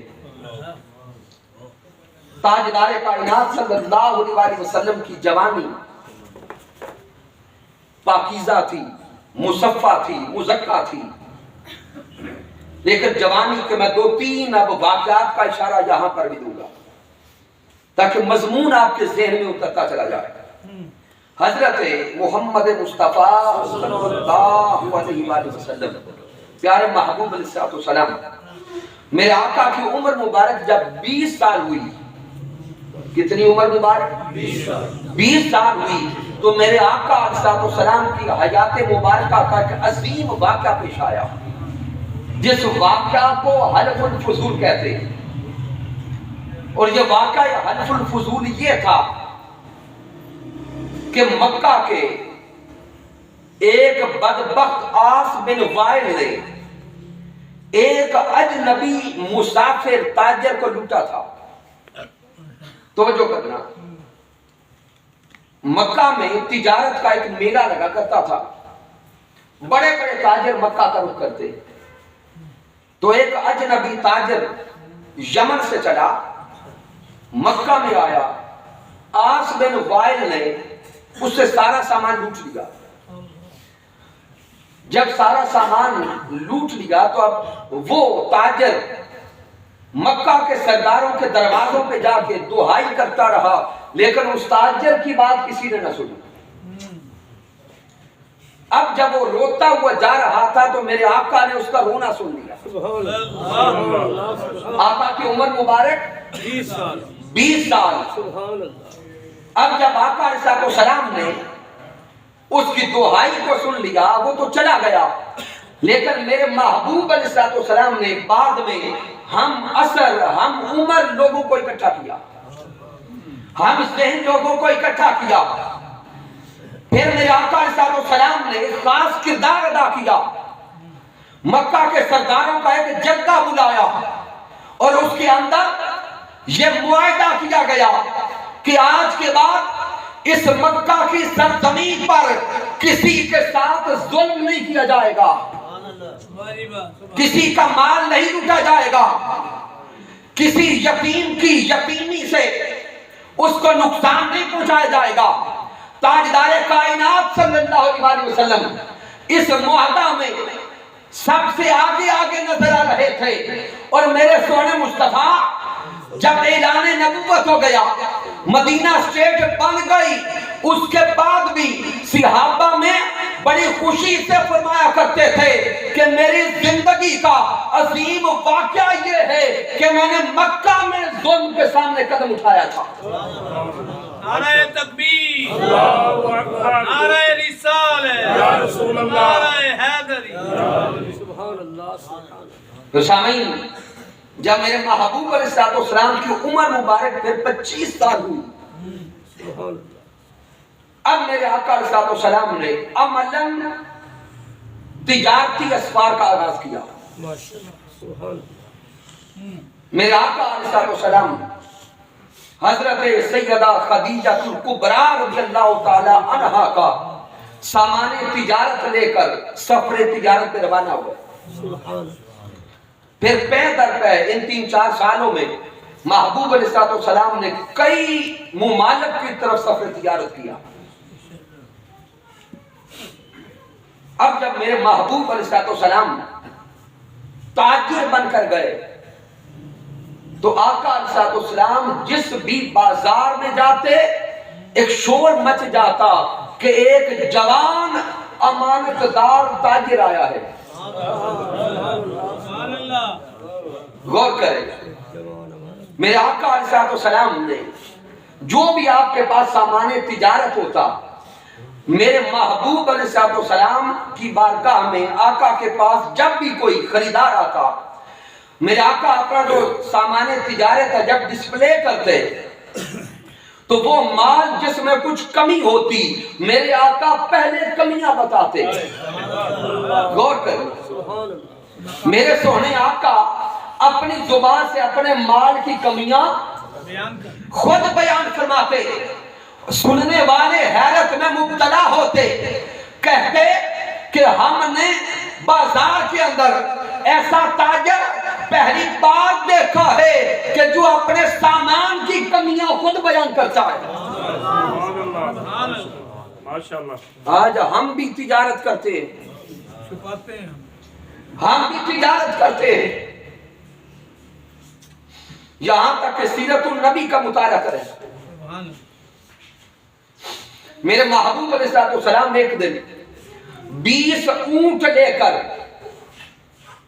تاجدار کائنات صلی اللہ علیہ وسلم کی جوانی پاکیزہ تھی، مصفہ تھی، مزکہ تھی، لیکن جوانی کے میں 2-3 اب واقعات کا اشارہ یہاں پر بھی دوں گا تاکہ مضمون آپ کے ذہن میں اترتا چلا جائے۔ حضرت محمد مصطفیٰ صلی اللہ علیہ وسلم پیارے محبوب علیہ السلام، میرے آقا کی عمر مبارک جب 20 سال ہوئی، کتنی عمر مبارک؟ 20 سال ہوئی، تو میرے آقا علیہ السلام کی حیات مبارکہ کا ایک عظیم واقعہ پیش آیا، جس واقعہ کو حلف الفضول کہتے ہیں۔ اور یہ واقعہ حلف الفضول یہ تھا کہ مکہ کے ایک بدبخت عاص بن وائل نے ایک اجنبی مسافر تاجر کو لوٹا تھا۔ توجہ کرنا، مکہ میں تجارت کا ایک میلہ لگا کرتا تھا، بڑے بڑے تاجر مکہ کا رخ کرتے، تو ایک اجنبی تاجر یمن سے چلا، مکہ میں آیا، عاص بن وائل نے اس سے سارا سامان لوٹ لیا۔ جب سارا سامان لوٹ لیا تو اب وہ تاجر مکہ کے سرداروں کے دروازوں پہ جا کے دعائی کرتا رہا، لیکن اس تاجر کی بات کسی نے نہ سنی۔ اب جب وہ روتا ہوا جا رہا تھا تو میرے آقا نے اس کا رونا سن لیا۔ آقا کی عمر مبارک 20 سال۔ اب جب آقا علیہ السلام نے اس کی دعائی کو سن لیا، وہ تو چلا گیا، لیکن میرے محبوب علیہ السلام نے بعد میں ہم عمر لوگوں کو اکٹھا کیا، ہم ذہن لوگوں کو اکٹھا کیا۔ پھر میرے آقا علیہ السلام نے خاص کردار ادا کیا، مکہ کے سرداروں کا ایک جرگہ بلایا اور اس کے اندر یہ معاہدہ کیا گیا کہ آج کے بعد اس مکہ کی سرزمین پر کسی کے ساتھ ظلم نہیں کیا جائے گا، کسی کا مال نہیں لوٹا جائے گا، کسی یتیم کی یتیمی سے اس کو نقصان نہیں پہنچایا جائے گا۔ تاجدار کائنات صلی اللہ علیہ وسلم اس معاہدہ میں سب سے آگے آگے نظر آ رہے تھے، اور میرے سونے مصطفیٰ جب اعلان نبوت ہو گیا، مدینہ اسٹیٹ بن گئی، اس کے بعد بھی صحابہ میں بڑی خوشی سے فرمایا کرتے تھے کہ میری زندگی کا عظیم واقعہ یہ ہے کہ میں نے مکہ میں ظلم کے سامنے قدم اٹھایا تھا۔ نعرہ تکبیر، نعرہ رسالت، نعرہ حیدری۔ تو سامعین، جب میرے محبوب علیہ السلام کی عمر مبارک پھر 25 سال ہوئی، اب میرے آقا علیہ السلام نے عملاً تجارتی اسفار کا آغاز کیا۔ میرے آقا علیہ السلام حضرت سیدہ خدیجہ الکبریٰ رضی اللہ تعالی عنہا کا سامان تجارت لے کر سفر تجارت پہ روانہ ہوئے۔ پھر پہ در پہ ان 3-4 سالوں میں محبوب علیہ السلام نے کئی ممالک کی طرف سفر تجارت کیا۔ اب جب میرے محبوب علیہ السلام تاجر بن کر گئے تو آقا علیہ السلام جس بھی بازار میں جاتے ایک شور مچ جاتا کہ ایک جوان امانتدار تاجر آیا ہے۔ غور کریں، میرے آقا علیہ السلام نے جو بھی آپ کے پاس سامان تجارت ہوتا، میرے محبوب علیہ السلام کی بارگاہ میں آقا کے پاس جب بھی کوئی خریدار آتا، میرے آقا اپنا جو سامان تجارت ہے جب ڈسپلے کرتے تو وہ مال جس میں کچھ کمی ہوتی میرے آقا پہلے کمیاں بتاتے. غور کریں، میرے سونے آقا اپنی زبان سے اپنے مال کی کمیاں خود بیان فرماتے. سننے والے حیرت میں مبتلا ہوتے، کہتے کہ ہم نے بازار کے اندر ایسا تاجر پہلی بار دیکھا ہے کہ جو اپنے سامان کی کمیاں خود بیان کرتا ہے. آج ہم بھی تجارت کرتے ہیں، ہم بھی تجارت کرتے ہیں. یہاں تک کہ سیرت النبی کا مطالعہ کریں. میرے محبوب علیہ السلام ایک دن 20 اونٹ لے کر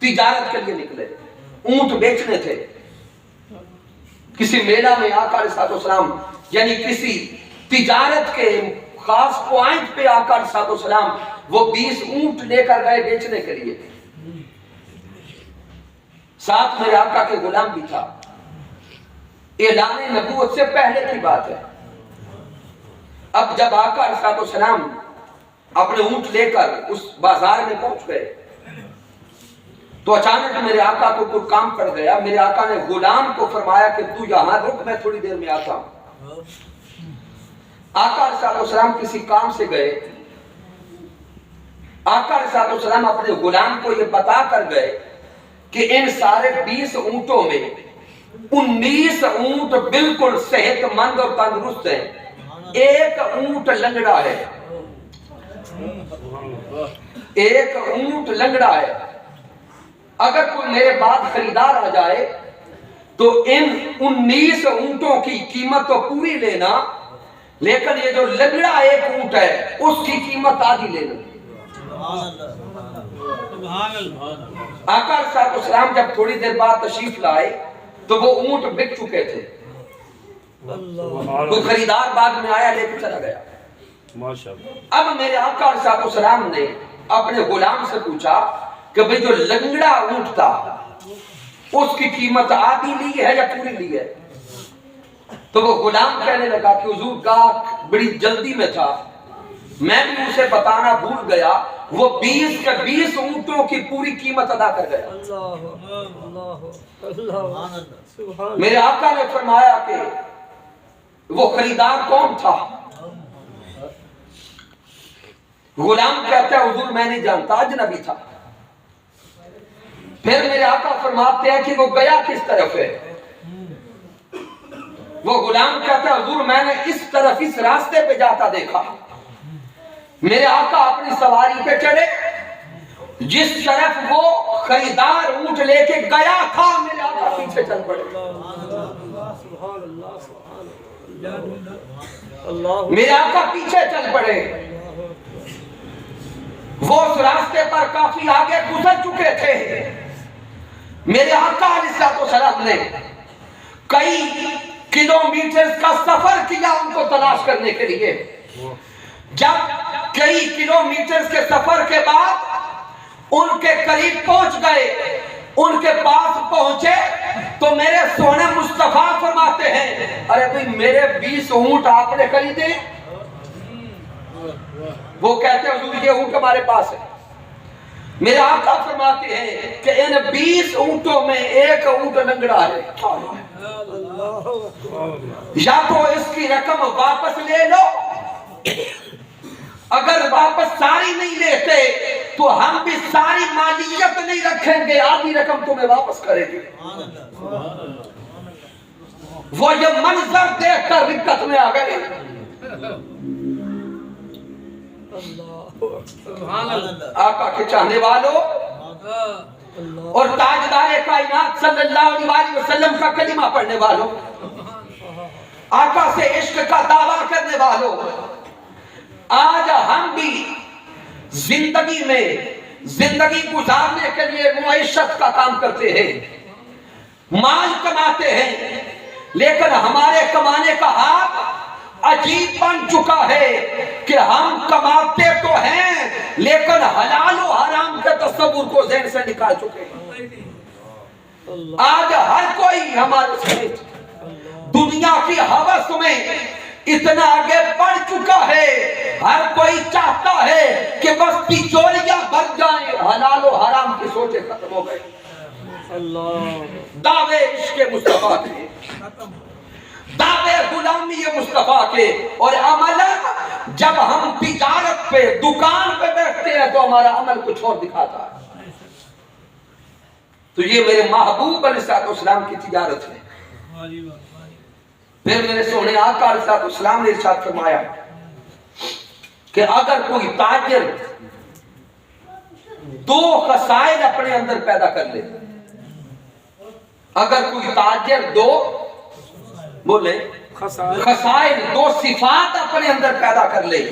تجارت کے لیے نکلے. اونٹ بیچنے تھے. کسی میلہ میں آقا علیہ السلام یعنی کسی تجارت کے خاص پوائنٹ پہ آقا علیہ السلام وہ 20 اونٹ لے کر گئے بیچنے کے لیے. ساتھ میرے آقا کے غلام بھی تھا. اعلان نبوت سے پہلے کی بات ہے. اب جب آقا علیہ السلام اپنے اونٹ لے کر اس بازار میں پہنچ گئے تو اچانک میرے آقا کو کوئی کام پڑ گیا. میرے آقا نے غلام کو فرمایا کہ تو یہاں رک، میں تھوڑی دیر میں آتا ہوں. آقا علیہ السلام کسی کام سے گئے. آقا علیہ السلام اپنے غلام کو یہ بتا کر گئے کہ ان سارے 20 اونٹوں میں 19 اونٹ بالکل صحت مند اور تندرست ہیں، ایک اونٹ لنگڑا ہے. ایک اونٹ لنگڑا ہے. اگر کوئی میرے بعد خریدار آ جائے تو ان 19 اونٹوں کی قیمت تو پوری لینا، لیکن یہ جو لنگڑا ایک اونٹ ہے اس کی قیمت آدھی لینا. آقا علیہ السلام جب تھوڑی دیر بعد تشریف لائے تو وہ اونٹ بک چکے تھے. کوئی خریدار بعد میں آیا لے کے چلا گیا. اب میرے آقا علیہ السلام نے اپنے غلام سے پوچھا کہ بھئی جو لنگڑا اونٹ تھا اس کی قیمت آدھی لی ہے یا پوری لی ہے؟ تو وہ غلام کہنے لگا کہ حضور کا بڑی جلدی میں تھا، میں بھی اسے بتانا بھول گیا، وہ 20 کے 20 اونٹوں کی پوری قیمت ادا کر گیا. میرے آقا نے فرمایا کہ وہ خریدار کون تھا؟ غلام کہتا ہے حضور میں نہیں جانتا، اجنبی تھا. پھر میرے آقا فرماتے ہیں کہ وہ گیا کس طرف ہے؟ وہ غلام کہتا ہے حضور میں نے اس طرف اس راستے پہ جاتا دیکھا. میرے آقا اپنی سواری پہ چڑھے، جس طرف وہ خریدار اونٹ لے کے گیا تھا میرے آقا پیچھے چل پڑے. میرے آقا پیچھے چل پڑے. وہ اس راستے پر کافی آگے گزر چکے تھے. میرے آقا علیہ السلام نے کئی کلومیٹر کا سفر کیا ان کو تلاش کرنے کے لیے. جب کئی کلومیٹر کے سفر کے بعد ان کے قریب پہنچ گئے، ان کے پاس پہنچے تو میرے سونے مصطفیٰ فرماتے ہیں ارے بھئی میرے 20 اونٹ آپ نے خریدے؟ وہ کہتے ہیں حضور یہ اونٹ ہمارے پاس ہے. میرے آقا فرماتے ہیں کہ ان 20 اونٹوں میں ایک اونٹ لنگڑا ہے، یا تو اس کی رقم واپس لے لو، اگر واپس ساری نہیں لیتے تو ہم بھی ساری مالیت نہیں رکھیں گے، آدھی رقم تمہیں واپس کریں گے. وہ یہ منظر دیکھ کر رکت میں آ گئے. آقا کے چاہنے والوں اور تاجدار کائنات صلی اللہ علیہ وسلم کا کلمہ پڑھنے والوں، آقا سے عشق کا دعویٰ کرنے والوں، آج ہم بھی زندگی میں زندگی گزارنے کے لیے معیشت کا کام کرتے ہیں، مال کماتے ہیں، لیکن ہمارے کمانے کا ہاتھ عجیب بن چکا ہے کہ ہم کماتے تو ہیں لیکن حلال و حرام کے تصور کو ذہن سے نکال چکے ہیں۔ آج ہر کوئی ہمارے سمیت دنیا کی ہوس میں اتنا آگے بڑھ چکا ہے، ہر کوئی چاہتا ہے کہ بس تجوریاں بھر جائیں، حلال و حرام کی سوچیں ختم ہو گئی۔ دعوے عشق مصطفیٰ کے، دعوے غلامی مصطفیٰ کے، اور عمل جب ہم تجارت پہ دکان پہ بیٹھتے ہیں تو ہمارا عمل کچھ اور دکھاتا ہے۔ تو یہ میرے محبوب علیہ السلام کی تجارت ہے۔ پھر میرے سونے آقا علیہ السلام نے ارشاد فرمایا کہ اگر کوئی تاجر دو خسائل اپنے اندر پیدا کر لے، اگر کوئی تاجر دو بولے خسائل، دو صفات اپنے اندر پیدا کر لے،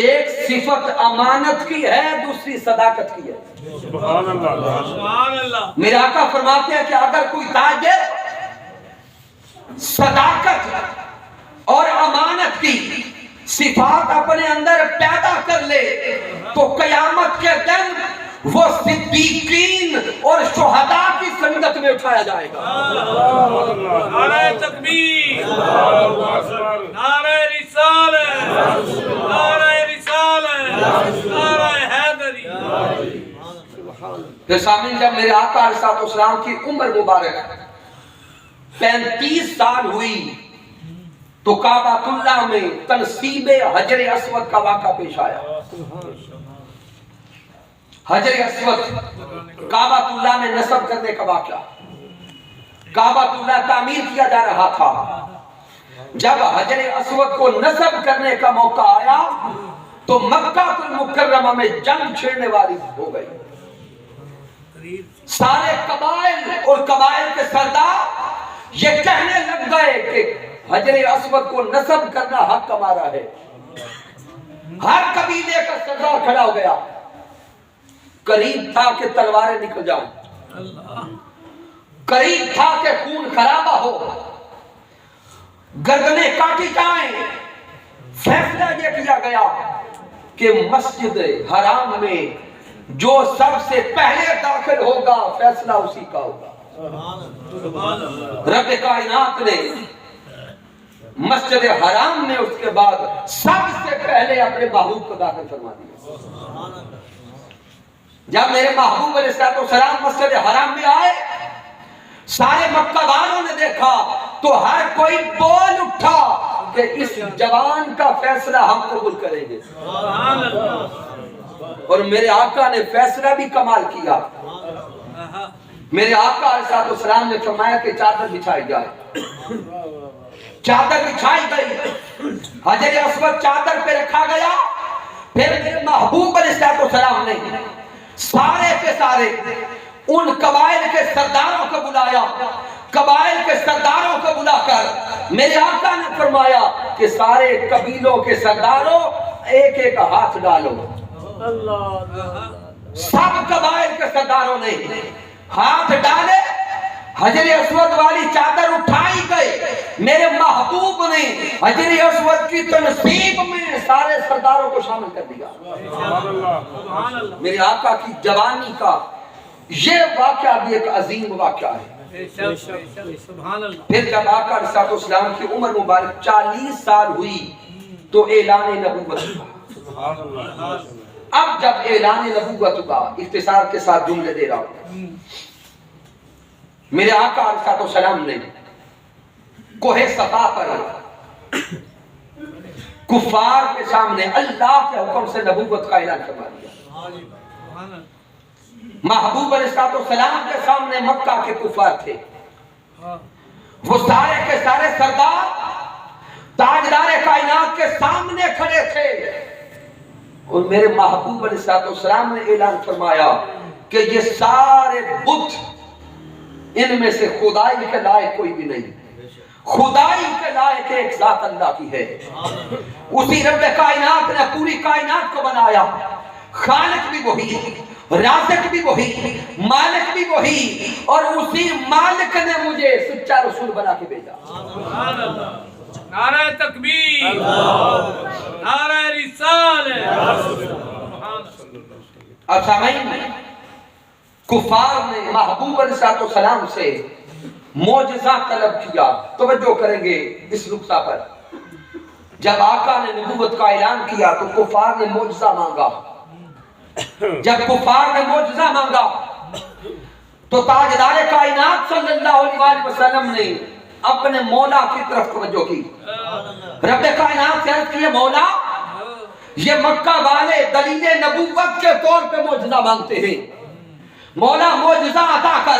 ایک صفت امانت کی ہے، دوسری صداقت کی ہے۔ سبحان اللہ، سبحان اللہ۔ میرے آقا فرماتے ہیں کہ اگر کوئی تاجر صداقت اور امانت کی صفات اپنے اندر پیدا کر لے تو قیامت کے دن وہ صدیقین اور شہداء کی سنگت میں اٹھایا جائے گا۔ نعرہ تکبیر، نعرہ رسالت، نعرہ رسالت، نعرہ حیدری۔ پھر سامعین، جب میرے آقا علیہ السلام کی عمر مبارک 35 سال ہوئی تو کعبۃ اللہ میں تنصیب حجر اسود کا واقعہ پیش آیا۔ حجر اسود کعبۃ اللہ میں نصب کرنے کا واقعہ، کعبۃ اللہ تعمیر کیا جا رہا تھا، جب حجر اسود کو نصب کرنے کا موقع آیا تو مکہ المکرمہ میں جنگ چھڑنے والی ہو گئی۔ سارے قبائل اور قبائل کے سردار یہ کہنے لگ گئے کہ حجر اسود کو نصب کرنا حق ہمارا ہے۔ ہر قبیلے کا سردار کھڑا ہو گیا، قریب تھا کہ تلواریں نکل جائیں، قریب تھا کہ خون خرابہ ہو، گردنیں کاٹی جائیں۔ فیصلہ یہ کیا گیا کہ مسجد حرام میں جو سب سے پہلے داخل ہوگا فیصلہ اسی کا ہوگا۔ رب کائنات نے مسجد حرام میں اس کے بعد سب سے پہلے اپنے محبوب کو داخل فرما دیا۔ جب میرے محبوب علیہ السلام مسجد حرام میں آئے، سارے مکہ والوں نے دیکھا تو ہر کوئی بول اٹھا کہ اس جوان کا فیصلہ ہم قبول کریں گے۔ اور میرے آقا نے فیصلہ بھی کمال کیا۔ میرے آقا علیہ السلام نے فرمایا کہ چادر بچھائی جائے، چادر بچھائی گئی، حجر اسود چادر پہ رکھا گیا۔ پھر میرے محبوب علیہ السلام نے سارے کے سارے ان قبائل کے سرداروں کو بلایا، قبائل کے سرداروں کو بلا کر میرے آقا نے فرمایا کہ سارے قبیلوں کے سرداروں ایک ایک ہاتھ ڈالو۔ سب قبائل کے سرداروں نے ہاتھ ڈالے، حجر اسود والی چادر اٹھائی گئی۔ میرے محبوب نے حجر اسود کی تنصیب میں سارے سرداروں کو شامل کر دیا۔ میرے آقا کی جوانی کا یہ واقعہ بھی ایک عظیم واقعہ ہے۔ پھر جب آقا علیہ السلام کی عمر مبارک 40 سال ہوئی تو اعلان نبوت ہوا۔ اب جب اعلان نبوت ہوا، اختصار کے ساتھ جملے دے رہا ہوں، میرے آقا علیہ السلام نے کوہ صفا پر کفار کے سامنے اللہ کے حکم سے نبوت کا اعلان فرما دیا۔ محبوب علیہ السلام کے سامنے مکہ کے کفار تھے، وہ سارے کے سارے سردار تاجدار کائنات کے سامنے کھڑے تھے، اور میرے محبوب علیہ السلام نے اعلان فرمایا کہ یہ سارے بت، ان میں سے خدائی کے لائق کوئی بھی نہیں، خدائی کے لائق ایک ذات اللہ کی ہے۔ اسی رب کائنات نے پوری کائنات کو بنایا، خالق بھی وہی، رازق بھی وہی، مالک بھی وہی، اور اسی مالک نے مجھے سچا رسول بنا کے بھیجا۔ سبحان اللہ، نعرہ تکبیر، نعرہ رسالت۔ اب سامعین، کفار نے محبوب علیہ السلام سے معجزہ طلب کیا۔ توجہ کریں گے اس نقطہ پر، جب آقا نے نبوت کا اعلان کیا تو کفار نے معجزہ مانگا۔ جب کفار نے معجزہ مانگا تو تاجدار کائنات صلی اللہ علیہ وسلم نے اپنے مولا کی طرف توجہ کی۔ رب کائنات سے عرض کیا، مولا یہ مکہ والے دلیل نبوت کے طور پہ معجزہ مانگتے ہیں، مولا معجزہ عطا کر۔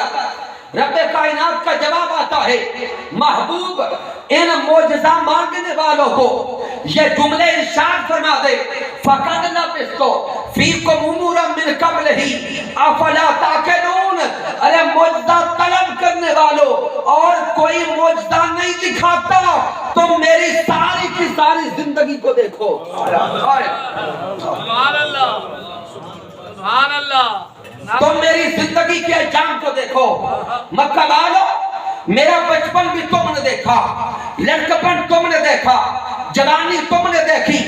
رب کائنات کا جواب آتا ہے، محبوب ان معجزہ مانگنے والوں کو یہ جملے ارشاد فرما دے، فَقَدْ لَبِثْتُ فِيكُمْ أُمُورًا مِّن قَبْلِهِ أَفَلَا تَعْقِلُونَ۔ ارے معجزہ طلب کرنے والوں، اور کوئی معجزہ نہیں دکھاتا، تم میری ساری کی ساری زندگی کو دیکھو۔ سبحان اللہ، سبحان اللہ، تم میری زندگی کے انجام کو دیکھو۔ مکہ والو، میرا بچپن بھی تم نے دیکھا، لڑکپن تم نے دیکھا، جوانی تم نے دیکھی،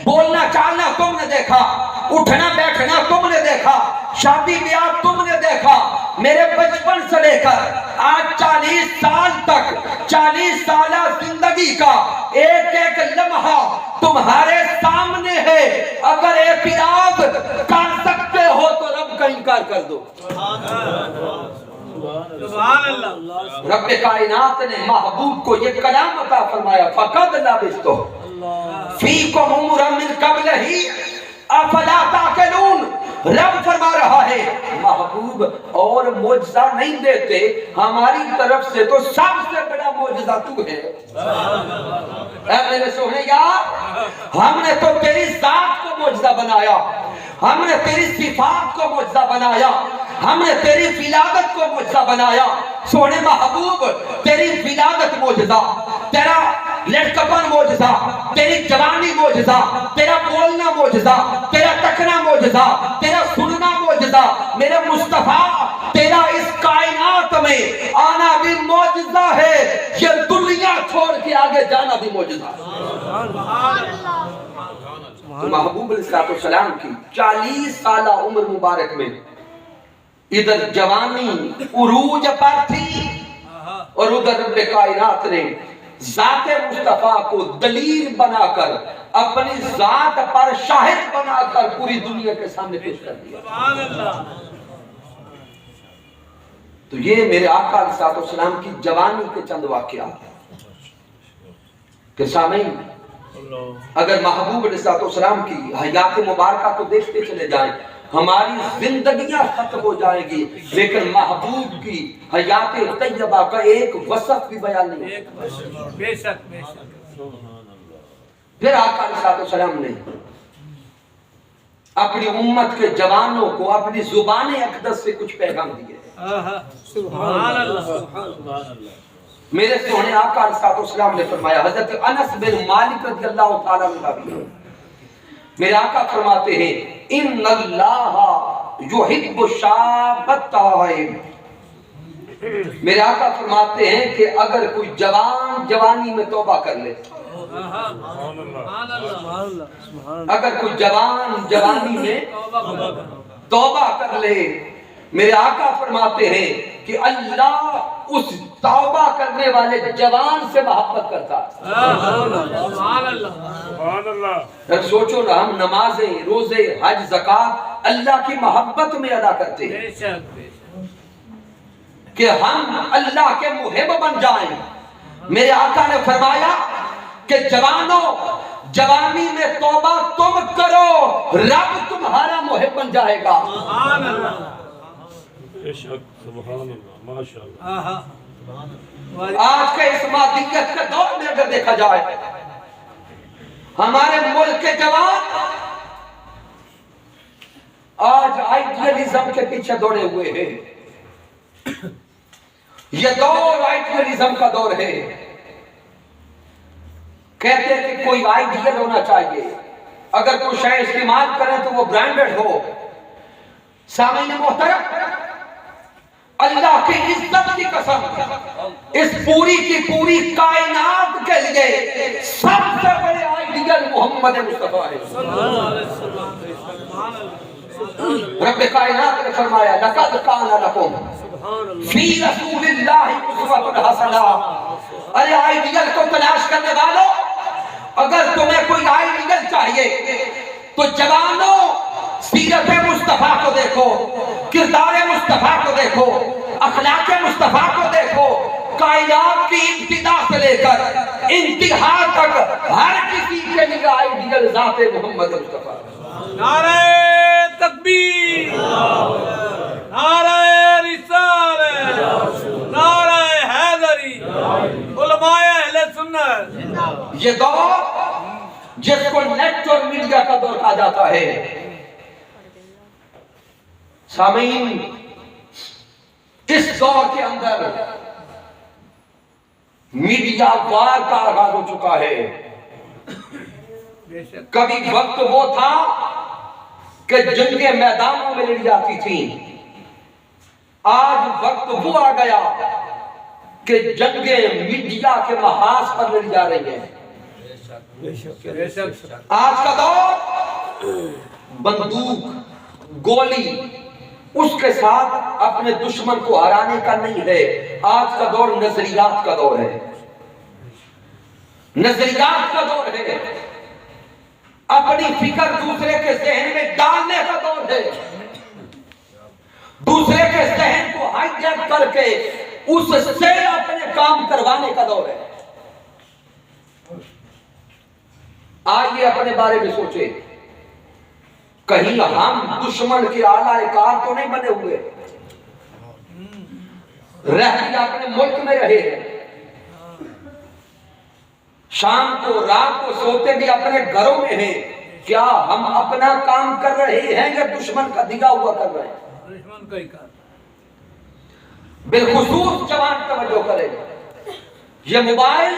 بولنا چالنا تم نے دیکھا، اٹھنا بیٹھنا تم نے دیکھا، شادی بیاہ تم نے دیکھا۔ میرے بچپن سے لے کر آج 40 سال تک، 40 سالہ زندگی کا ایک ایک لمحہ تمہارے سامنے ہے۔ اگر اعتراض کر سکتے ہو تو رب کا انکار کر دو۔ سبحان اللہ۔ رب کائنات نے محبوب کو یہ کلام عطا فرمایا، فَقَدْ لَبِثْتُ فِيكُمْ أُمُورًا مِّن قَبْلِهِ أَفَلَا تَعْقِلُونَ۔ رب فرما رہا ہے، محبوب اور معجزہ نہیں دیتے، ہماری طرف سے تو سب سے بڑا معجزہ تو ہے۔ اے میرے سونے یار، ہم نے تو تیری ذات کو معجزہ بنایا، ہم نے تیری صفات کو معجزہ بنایا، ہم نے تیری ولادت کو معجزہ بنایا۔ سونے محبوب، تیری ولادت معجزہ، تیرا لڑکپن معجزہ، تیری جوانی معجزہ، تیرا بولنا معجزہ، تیرا تکنا معجزہ، تیرا سننا معجزہ۔ میرے مصطفیٰ، تیرا اس کائنات میں آنا بھی معجزہ ہے، یہ دنیا چھوڑ کے آگے جانا بھی معجزہ ہے۔ تو محبوب علیہ السلام کی 40 سالہ عمر مبارک میں ادھر جوانی عروج پر تھی، اور ادھر رب کائنات نے ذات مصطفیٰ کو دلیل بنا کر، اپنی ذات پر شاہد بنا کر پوری دنیا کے سامنے پیش کر دیا۔ سبحان اللہ۔ تو یہ میرے آقا علیہ السلام کی جوانی کے چند واقعات کہ سامعین، اگر محبوب علیہ السلام کی حیات مبارکہ کو دیکھتے چلے جائیں، ہماری زندگیاں ختم ہو جائیں گی، لیکن محبوب کی حیات طیبہ کا ایک وصف بھی بیان نہیں ہے۔ بے شک، بے شک۔ پھر آقا علیہ السلام نے اپنی امت کے جوانوں کو اپنی زبان اقدس سے کچھ پیغام دیے۔ سبحان اللہ۔ میرے سونے آقا علیہ السلام نے فرمایا، حضرت انس بن مالک رضی اللہ تعالیٰ عنہ، میرے آقا فرماتے ہیں، ان اللہ یحب الشاب التائب۔ میرے آقا فرماتے ہیں کہ اگر کوئی جوان جوانی میں توبہ کر لے، اگر کوئی جوان جوانی میں توبہ کر لے، میرے آقا فرماتے ہیں کہ اللہ اس توبہ کرنے والے جوان سے محبت کرتا ہے۔ سبحان اللہ۔ سبحان اللہ۔ سوچو نا، ہم نمازیں، روزے، حج، زکات اللہ کی محبت میں ادا کرتے ہیں بے شک، بے شک۔ کہ ہم اللہ کے محب بن جائیں۔ میرے آقا نے فرمایا کہ جوانوں، جوانی میں توبہ تم کرو، رب تمہارا محب بن جائے گا۔ سبحان اللہ۔ بے شک، سبحان اللہ، ماشاءاللہ۔ آج کے اس مادیت کے دور میں اگر دیکھا جائے، ہمارے ملک کے جوان آج آئیڈیالزم کے پیچھے دوڑے ہوئے ہیں۔ یہ دور آئیڈیالزم کا دور ہے۔ کہتے ہیں کہ کوئی آئیڈیل ہونا چاہیے، اگر کوئی شے استعمال کریں تو وہ برانڈڈ ہو. سامعین محترم، اللہ کی عزت کی قسم، اس پوری کی پوری کائنات کے لیے سب سے بڑے آئیڈیل محمد مصطفیٰ ہے. رب کائنات نے فرمایا لقد کان لکم فی رسول اللہ اسوۃ حسنہ. ارے آئیڈیل کو تلاش کرنے والوں، اگر تمہیں کوئی آئیڈیل چاہیے تو جوانوں سیرت مصطفیٰ کو دیکھو، کردار مصطفیٰ کو دیکھو، اخلاق مصطفیٰ کو دیکھو. کائنات کی ابتدا سے لے کر انتہا تک ہر کسی کے لیے آئیڈیل ذات محمد مصطفیٰ. نعرہ تکبیر، نعرہ رسالت، نعرہ حیدری، علماء اہل سنت. یہ دور جس کو نیٹ اور میڈیا کا دور کہا جاتا ہے، سامعین اس دور کے اندر میڈیا وار کا آغاز ہو چکا ہے. کبھی وقت وہ تھا کہ جنگیں میدانوں میں لڑی جاتی تھیں، آج وقت وہ آ گیا کہ جنگیں میڈیا کے محاذ پر لڑی جا رہی ہیں. آج کا دور بندوق، گولی، اس کے ساتھ اپنے دشمن کو ہرانے کا نہیں ہے. آج کا دور نظریات کا دور ہے، نظریات کا دور ہے. اپنی فکر دوسرے کے ذہن میں ڈالنے کا دور ہے، دوسرے کے ذہن کو ہائی جیک کر کے اس سے اپنے کام کروانے کا دور ہے. آئیے اپنے بارے میں سوچیں، کہیں ہم دشمن کے اعلیٰ کار تو نہیں بنے ہوئے؟ رہ بھی اپنے ملک میں رہے ہیں، شام کو رات کو سوتے بھی اپنے گھروں میں ہیں. کیا ہم اپنا کام کر رہے ہیں یا دشمن کا دیا ہوا کر رہے ہیں؟ دشمن کا ہی کام. بالخصوص جوان توجہ کریں، یہ موبائل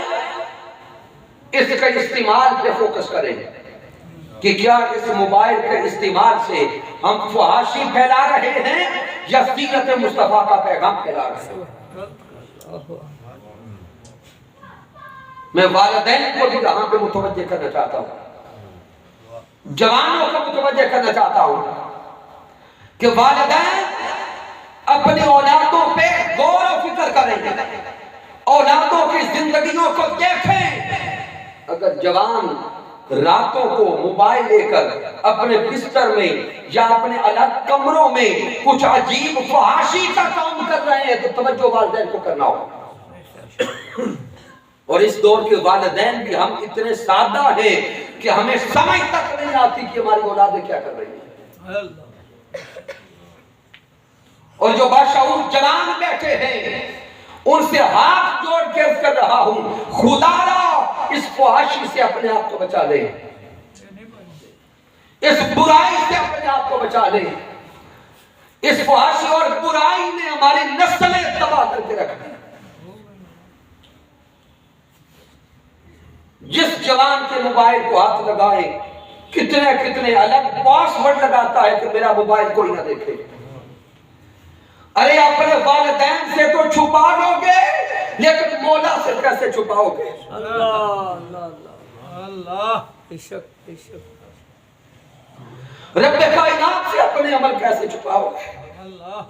اس کا استعمال پہ فوکس کریں کہ کیا اس موبائل کے استعمال سے ہم فحاشی پھیلا رہے ہیں یا سیرت مصطفیٰ کا پیغام پھیلا رہے ہیں. میں والدین کو بھی یہاں پہ متوجہ کرنا چاہتا ہوں، جوانوں کو متوجہ کرنا چاہتا ہوں کہ والدین اپنی اولادوں پہ غور و فکر کریں، اولادوں کی زندگیوں کو دیکھیں. اگر جوان راتوں کو موبائل لے کر اپنے بستر میں یا اپنے الگ کمروں میں کچھ عجیب فحاشی کا کام کر رہے ہیں تو توجہ والدین کو کرنا ہوگا. اور اس دور کے والدین بھی ہم اتنے سادہ ہیں کہ ہمیں سمجھ تک نہیں آتی کہ ہماری اولادیں کیا کر رہی ہیں. اور جو باشعور جوان بیٹھے ہیں ان سے ہاتھ جوڑ کے عرض کر رہا ہوں، خدا را اس فحاشی سے اپنے آپ کو بچا لے، اس برائی سے اپنے آپ کو بچا لے. اس فحاشی اور برائی نے ہماری نسلیں تباہ کر کے رکھ دی. جس جوان کے موبائل کو ہاتھ لگائے کتنے الگ پاس ورڈ لگاتا ہے کہ میرا موبائل کوئی نہ دیکھے. ارے اپنے والدین سے تو چھپا لو گے لیکن مولا سے کیسے چھپاؤ گے؟ اللہ اللہ اللہ، عشق عشق. رب کائنات سے اپنے عمل کیسے چھپاؤ گے؟ اللہ.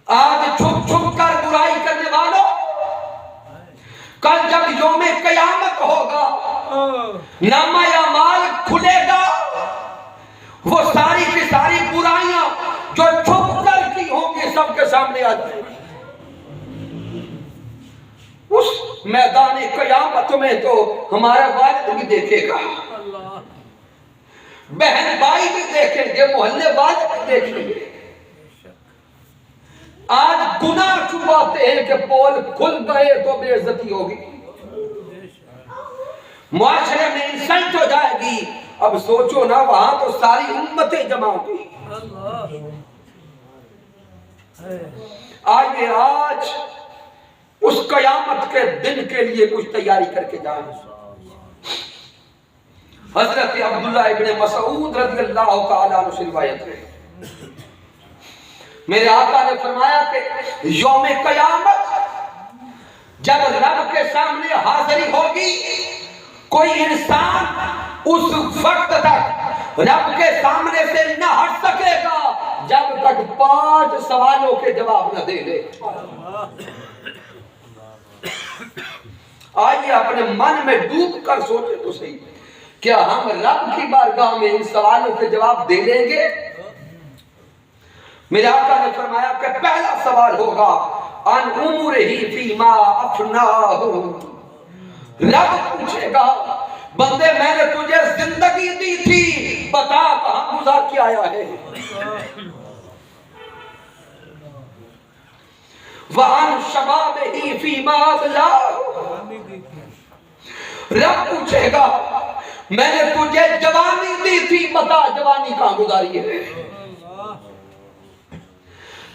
آج چھپ چھپ کر برائی کرنے والوں، کل جب یوم قیامت ہوگا، نامہ اعمال کھلے گا، وہ ساری کی ساری برائیاں جو چھپ کر کی ہوں گی سب کے سامنے آ جائیں گی. اس میدان قیامت میں تو ہمارا والد بھی دیکھے گا، بہن بھائی بھی دیکھیں گے، محلے والے بھی دیکھیں گے. آج گناہ چھپاتے ہیں کہ پول کھل گئے تو بے عزتی ہوگی، معاشرے میں انسلٹ ہو جائے گی. اب سوچو نا، وہاں تو ساری امتیں جمع ہوگی. آئیے آج اس قیامت کے دن کے لیے کچھ تیاری کر کے جائیں. حضرت عبداللہ ابن مسعود رضی اللہ تعالیٰ عنہ سے روایت ہے، میرے آقا نے فرمایا کہ یوم قیامت جب رب کے سامنے حاضری ہوگی، کوئی انسان اس وقت تک رب کے سامنے سے نہ ہٹ سکے گا جب تک 5 سوالوں کے جواب نہ دے لے. آئیے اپنے من میں ڈوب کر سوچے تو صحیح، کیا ہم رب کی بارگاہ میں ان سوالوں کے جواب دے لیں گے؟ میرے آقا نے فرمایا کہ پہلا سوال ہوگا ان امورہ فیما افناہ. رب پوچھے گا بندے میں نے تجھے زندگی دی تھی، بتا کہاں گزار کے آیا ہے. وَعَنْ شَبَابِهِ فِيمَا أَبْلَاهُ. رب پوچھے گا میں نے تجھے جوانی دی تھی، بتا جوانی کہاں گزاری ہے.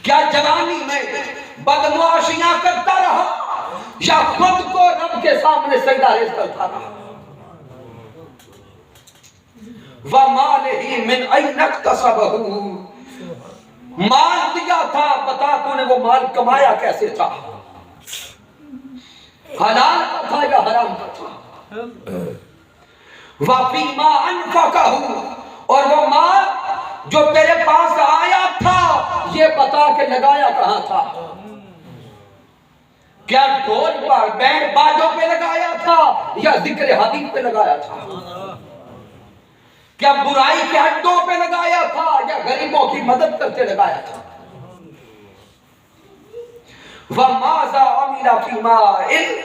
کیا جوانی میں بدمعاشیاں کرتا رہا یا خود کو رب کے سامنے سجدہ ریز کرتا رہا. وَمَالِهِ مِنْ أَيْنَ اكْتَسَبَهُ. مال دیا تھا، بتا تو نے وہ مال کمایا کیسے تھا، حلال کا تھا یا حرام کا تھا. وَفِيمَا أَنْفَقَهُ. اور وہ مال جو تیرے پاس آیا تھا یہ بتا کہ لگایا کہاں تھا. کیا ڈھول پر بینڈ باجوں پہ لگایا تھا یا ذکر حدیث پہ لگایا تھا. کیا برائی کے اڈوں پہ لگایا تھا یا غریبوں کی مدد کرتے لگایا تھا. وَمَاذَا عَمِلَ فِيمَا عِلْمٍ.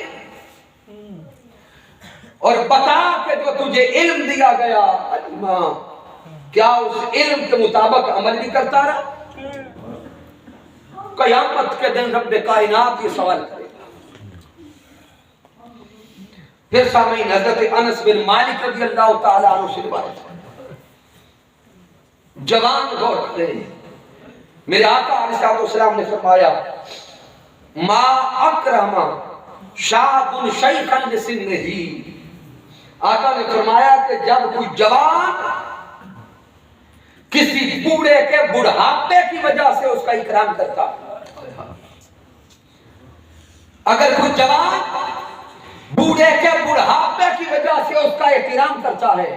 اور بتا کہ جو تجھے علم دیا گیا کیا اس علم کے مطابق عمل بھی کرتا رہا. قیامت کے دن رب کائنات یہ سوال کرے گا. پھر سامعین حضرت انس بن مالک رضی اللہ تعالیٰ عنہ سے روایت ہے، جوان غور کریں، میرے آقا علیہ السلام نے فرمایا ما اکرم شاب شیخا لسنہ. آقا نے فرمایا کہ جب کوئی جوان کسی بوڑھے کے بڑھاپے کی وجہ سے اس کا اکرام کرتا، اگر کوئی جوان بوڑھے کے بڑھاپے کی وجہ سے اس کا احترام کرتا ہے،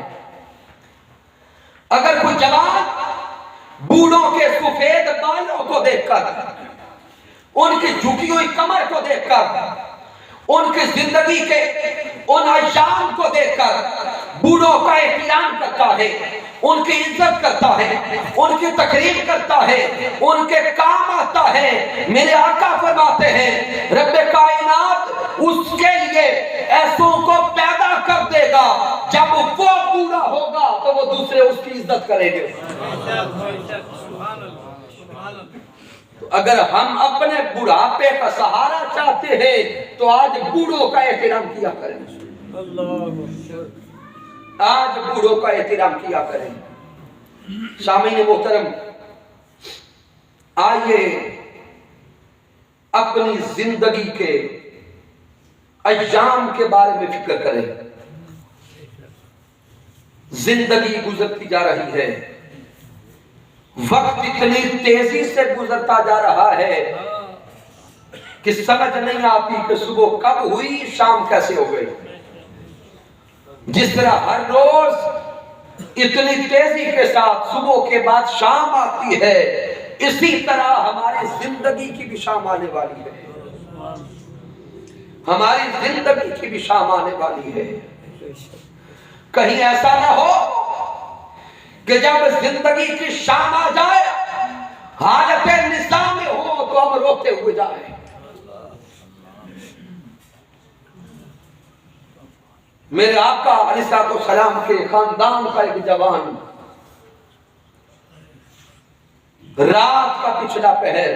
اگر کوئی جوان بوڑھوں کے سفید بالوں کو دیکھ کر، ان کی جھکی ہوئی کمر کو دیکھ کر، ان کی زندگی کے ان ایام کو دیکھ کر بوڑھوں کا احترام کرتا ہے، ان کی عزت کرتا ہے، ان کی تقریب کرتا ہے، ان کے کام آتا ہے، میرے آقا فرماتے ہیں رب کائنات اس کے لیے ایسوں کو پیدا کر دے گا جب وہ بوڑھا ہوگا تو وہ دوسرے اس کی عزت کریں گے. اگر ہم اپنے بڑھاپے کا سہارا چاہتے ہیں تو آج بوڑھوں کا احترام کیا کریں، آج بوڑھوں کا احترام کیا کریں. سامعین محترم، آئیے اپنی زندگی کے ایام کے بارے میں فکر کریں. زندگی گزرتی جا رہی ہے، وقت اتنی تیزی سے گزرتا جا رہا ہے کہ سمجھ نہیں آتی کہ صبح کب ہوئی شام کیسے ہو گئی. جس طرح ہر روز اتنی تیزی کے ساتھ صبح کے بعد شام آتی ہے، اسی طرح ہماری زندگی کی بھی شام آنے والی ہے. ہماری زندگی کی بھی شام آنے والی ہے. کہیں ایسا نہ ہو کہ جب زندگی کی شام آ جائے حالت نساء میں ہو تو ہم روتے ہوئے جائیں. میرے آقا علیہ السلام کے خاندان کا ایک جوان رات کا پچھلا پہر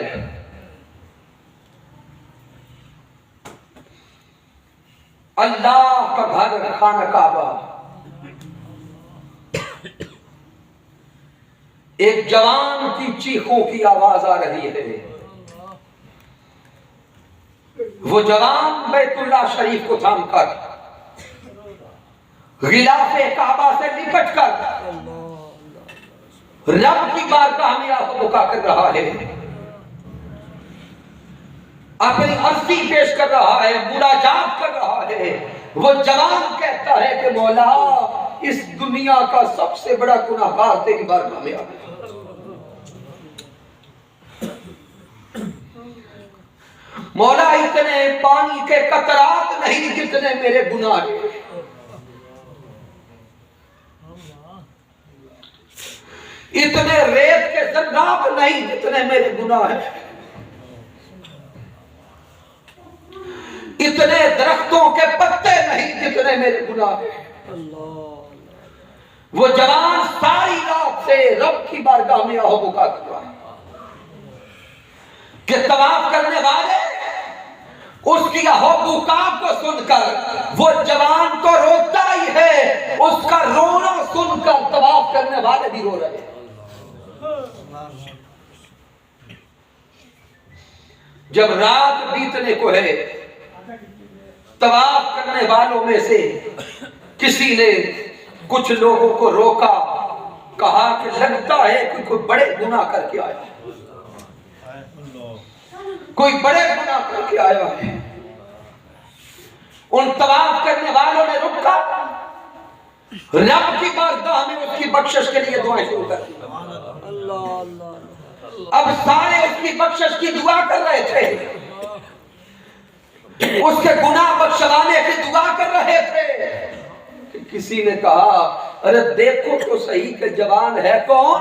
اللہ کا گھر خانہ کعبہ، ایک جوان کی چیخوں کی آواز آ رہی ہے، وہ جوان بیت اللہ شریف کو تھام کر غلاف کعبہ سے لپٹ کر رب کی بارگاہ میں آہ بکا کر رہا ہے، اپنی عرضی پیش کر رہا ہے، مناجات کر رہا ہے۔ وہ جوان کہتا ہے کہ مولا اس دنیا کا سب سے بڑا گناہگار تیری بارگاہ میں آ گیا۔ مولا اتنے پانی کے قطرات نہیں جتنے میرے گناہ ہیں، اتنے ریت کے ذرات نہیں جتنے میرے گناہ ہیں، اتنے درختوں کے پتے نہیں جتنے میرے گناہ ہیں۔ وہ جوان ساری رات سے رب کی بارگاہ میں آہ بکا کر رہا ہے کہ طواف کرنے والے اس کی آہ بکا کو سن کر وہ جوان تو روتا ہی ہے، اس کا رونا سن کر طواف کرنے والے بھی رو رہے ہیں۔ جب رات بیتنے کو ہے، طواف کرنے والوں میں سے کسی نے کچھ لوگوں کو روکا، کہا کہ لگتا ہے کہ کوئی بڑے گناہ کر کے آیا، کوئی بڑے گناہ کر کے آیا ہے۔ ان طواف کرنے والوں نے رکا، رب کی بارگاہ میں اس کی بخشش کے لیے دعائیں شروع کر دی۔ اب سارے اس کی بخشش کی دعا کر رہے تھے، اس کے گناہ بخشوانے کی دعا کر رہے تھے کہ کسی نے کہا ارے دیکھو تو صحیح کہ جوان ہے کون؟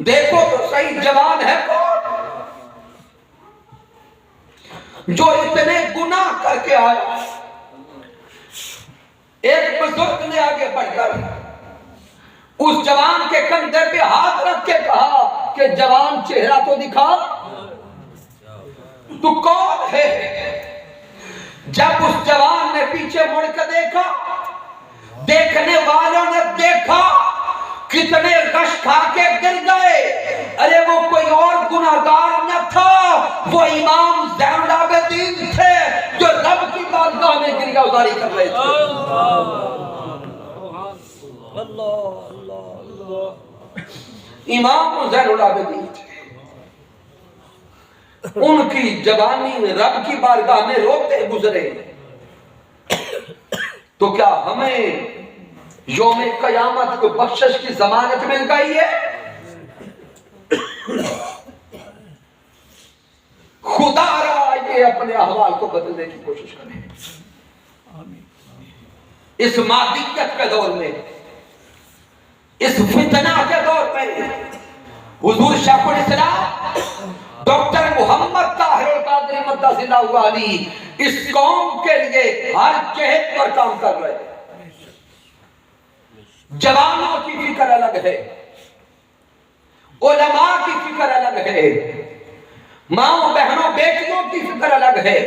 دیکھو تو صحیح جوان ہے کون جو اتنے گناہ کر کے آیا۔ ایک بزرگ نے آگے بڑھ کر اس جوان کے کندھے پہ ہاتھ رکھ کے کہا کہ جوان چہرہ تو دکھا، تو کون ہے؟ جب اس جوان نے پیچھے مڑ کر دیکھا، دیکھنے والوں نے دیکھا کتنے غش کھا کے گر گئے۔ ارے وہ کوئی اور گناہگار نہ تھا، وہ امام زین العابدین تھے جو رب کی بارگاہ میں گریہ گزاری کر رہے تھے۔ امام زین العابدین تھے، ان کی جوانی میں رب کی بارگاہ میں روتے گزرے، تو کیا ہمیں یوم قیامت کو بخشش کی ضمانت مل گئی ہے؟ خدا را یہ اپنے احوال کو بدلنے کی کوشش کریں۔ اس مادیت کے دور میں، اس فتنہ کے دور میں، حضور شیخ الاسلام ڈاکٹر محمد طاہر القادری مدث اللہ علیہ اس قوم کے لیے ہر جہت پر کام کر رہے ہیں۔ جوانوں کی فکر الگ ہے، علماء کی فکر الگ ہے، ماں بہنوں بیٹیوں کی فکر الگ ہے۔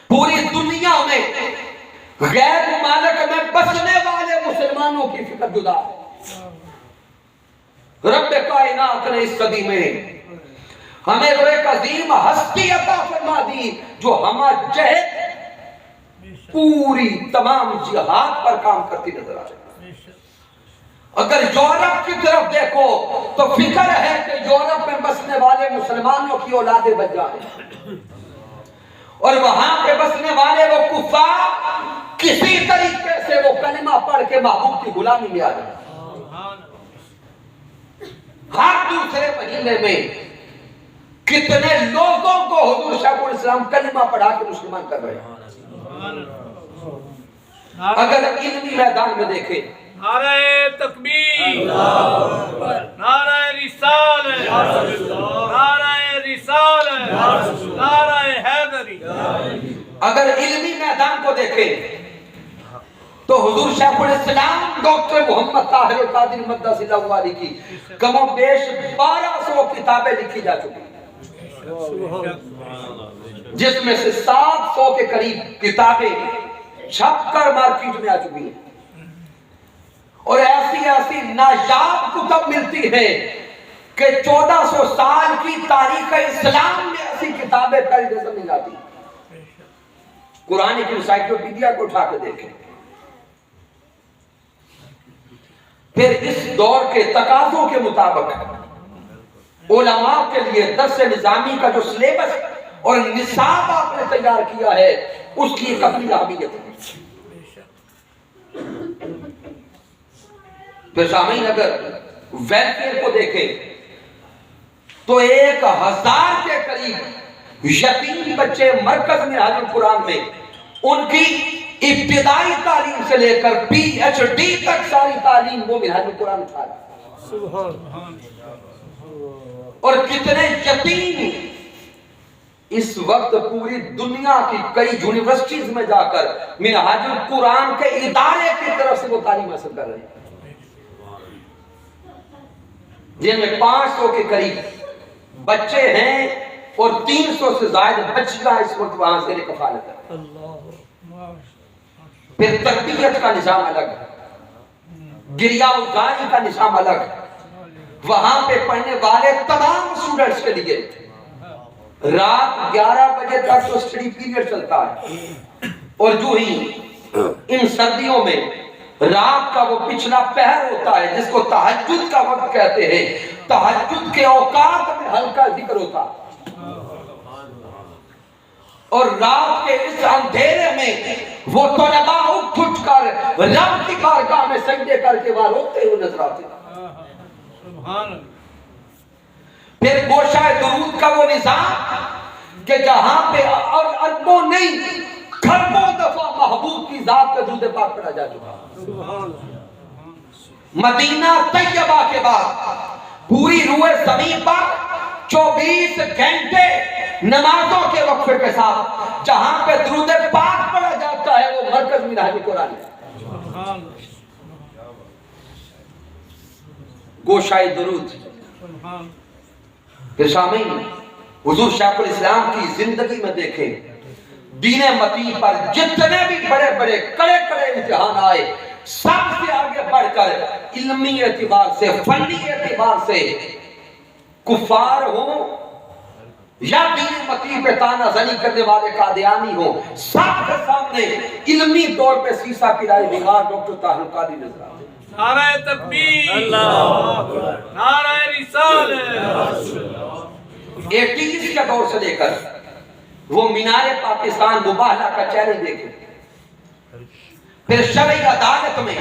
پوری دنیا میں غیر ممالک میں بسنے والے مسلمانوں کی فکر جدا ہے۔ رب کائنات نے اس صدی میں ہمیں وہ ایک عظیم ہستی عطا فرما دی جو ہمارا جہد پوری تمام جہاد پر کام کرتی نظر آ رہی ہے۔ اگر یورپ کی طرف دیکھو تو فکر ہے کہ یورپ میں بسنے والے مسلمانوں کی اولادیں بچ جائیں، اور وہاں پہ بسنے والے وہ کفار کسی طریقے سے وہ کلمہ پڑھ کے محبوب کی غلامی میں آ جائیں۔ ہر دوسرے مہینے میں کتنے لوگوں کو حضور شیخ الاسلام کلمہ پڑھا کے مسلمان کر رہے ہیں۔ اگر علمی میدان میں دیکھیں، نعرہ تکبیر، نعرہ رسالت، نعرہ رسالت، نعرہ حیدری۔ اگر علمی میدان کو دیکھیں تو حضور شیخ الاسلام ڈاکٹر محمد طاہر القادری مدث اللہ علیہ کی کم و بیش 1200 کتابیں لکھی جا چکی ہیں، جس میں سے 700 کے قریب کتابیں چھپ کر مارکیٹ میں آ چکی ہیں، اور ایسی ایسی نایاب کتب ملتی ہیں کہ 1400 سال کی تاریخ اسلام میں ایسی کتابیں پہلے نظر نہیں آتی. قرآن کی انسائکلوپیڈیا کو اٹھا کے دیکھیں. پھر اس دور کے تقاضوں کے مطابق علماء کے لیے درس نظامی کا جو سلیبس اور نصاب آپ نے تیار کیا ہے اس کی ایک اپنی اہمیت ہے. پھر سامعین اگر ویلفیئر کو دیکھیں تو 1000 کے قریب یتیم بچے مرکز منہاج القرآن میں ان کی ابتدائی تعلیم سے لے کر پی ایچ ڈی تک ساری تعلیم وہ منہاج القرآن اٹھا رہا ہے. اور کتنے یتیم اس وقت پوری دنیا کی کئی یونیورسٹیز میں جا کر منہاج القرآن کے ادارے کی طرف سے وہ تعلیم حاصل کر رہے ہیں، جن میں 500 کے قریب بچے ہیں اور 300 سے زائد بچیاں اس وقت وہاں سے کفالت ہے. پھر تربیت کا نظام الگ، گریہ ازاری کا نظام الگ. وہاں پہ پڑھنے والے تمام اسٹوڈنٹس کے لیے رات 11 بجے تک تو اسٹڈی پیریڈ چلتا ہے، اور جو ہی ان سردیوں میں رات کا وہ پچھلا پہر ہوتا ہے جس کو تہجد کا وقت کہتے ہیں، تہجد کے اوقات میں ہلکا ذکر ہوتا ہے، اور رات کے اس اندھیرے میں وہ طلباء اٹھ کر رب کی بارگاہ میں سجدے کر کے وہاں روتے ہوئے نظر آتے ہیں. پھر گوشہ درود کا وہ نظام کہ جہاں پہ اربوں نہیں کھربوں دفعہ محبوب کی ذات کا درود پاک پڑھا جا چکا. مدینہ طیبہ کے بعد پوری روئے زمین پر 24 گھنٹے نمازوں کے وقفے کے ساتھ جہاں پہ درود پاک پڑھا جاتا ہے وہ مرکز منہاج القرآن ہے. گوشہ درود. پھر سامعین حضور شیخ الاسلام کی زندگی میں دیکھیں دین متی پر جتنے بھی بڑے بڑے کڑے کڑے امتحان آئے سب سے آگے بڑھ کر علمی اعتبار سے فنی اعتبار سے کفار ہوں یا دین متی پہ تانا زنی کرنے والے قادیانی ہوں سب کے سامنے علمی طور پہ سیسا پرائے دیوار ڈاکٹر طاہر القادری نظر آتے. نعرہ تکبیر، نعرہ رسالت. 80s کے دور سے لے کر وہ مینار پاکستان مباہلہ کا چہرے دیکھیں. پھر شرعی عدالت میں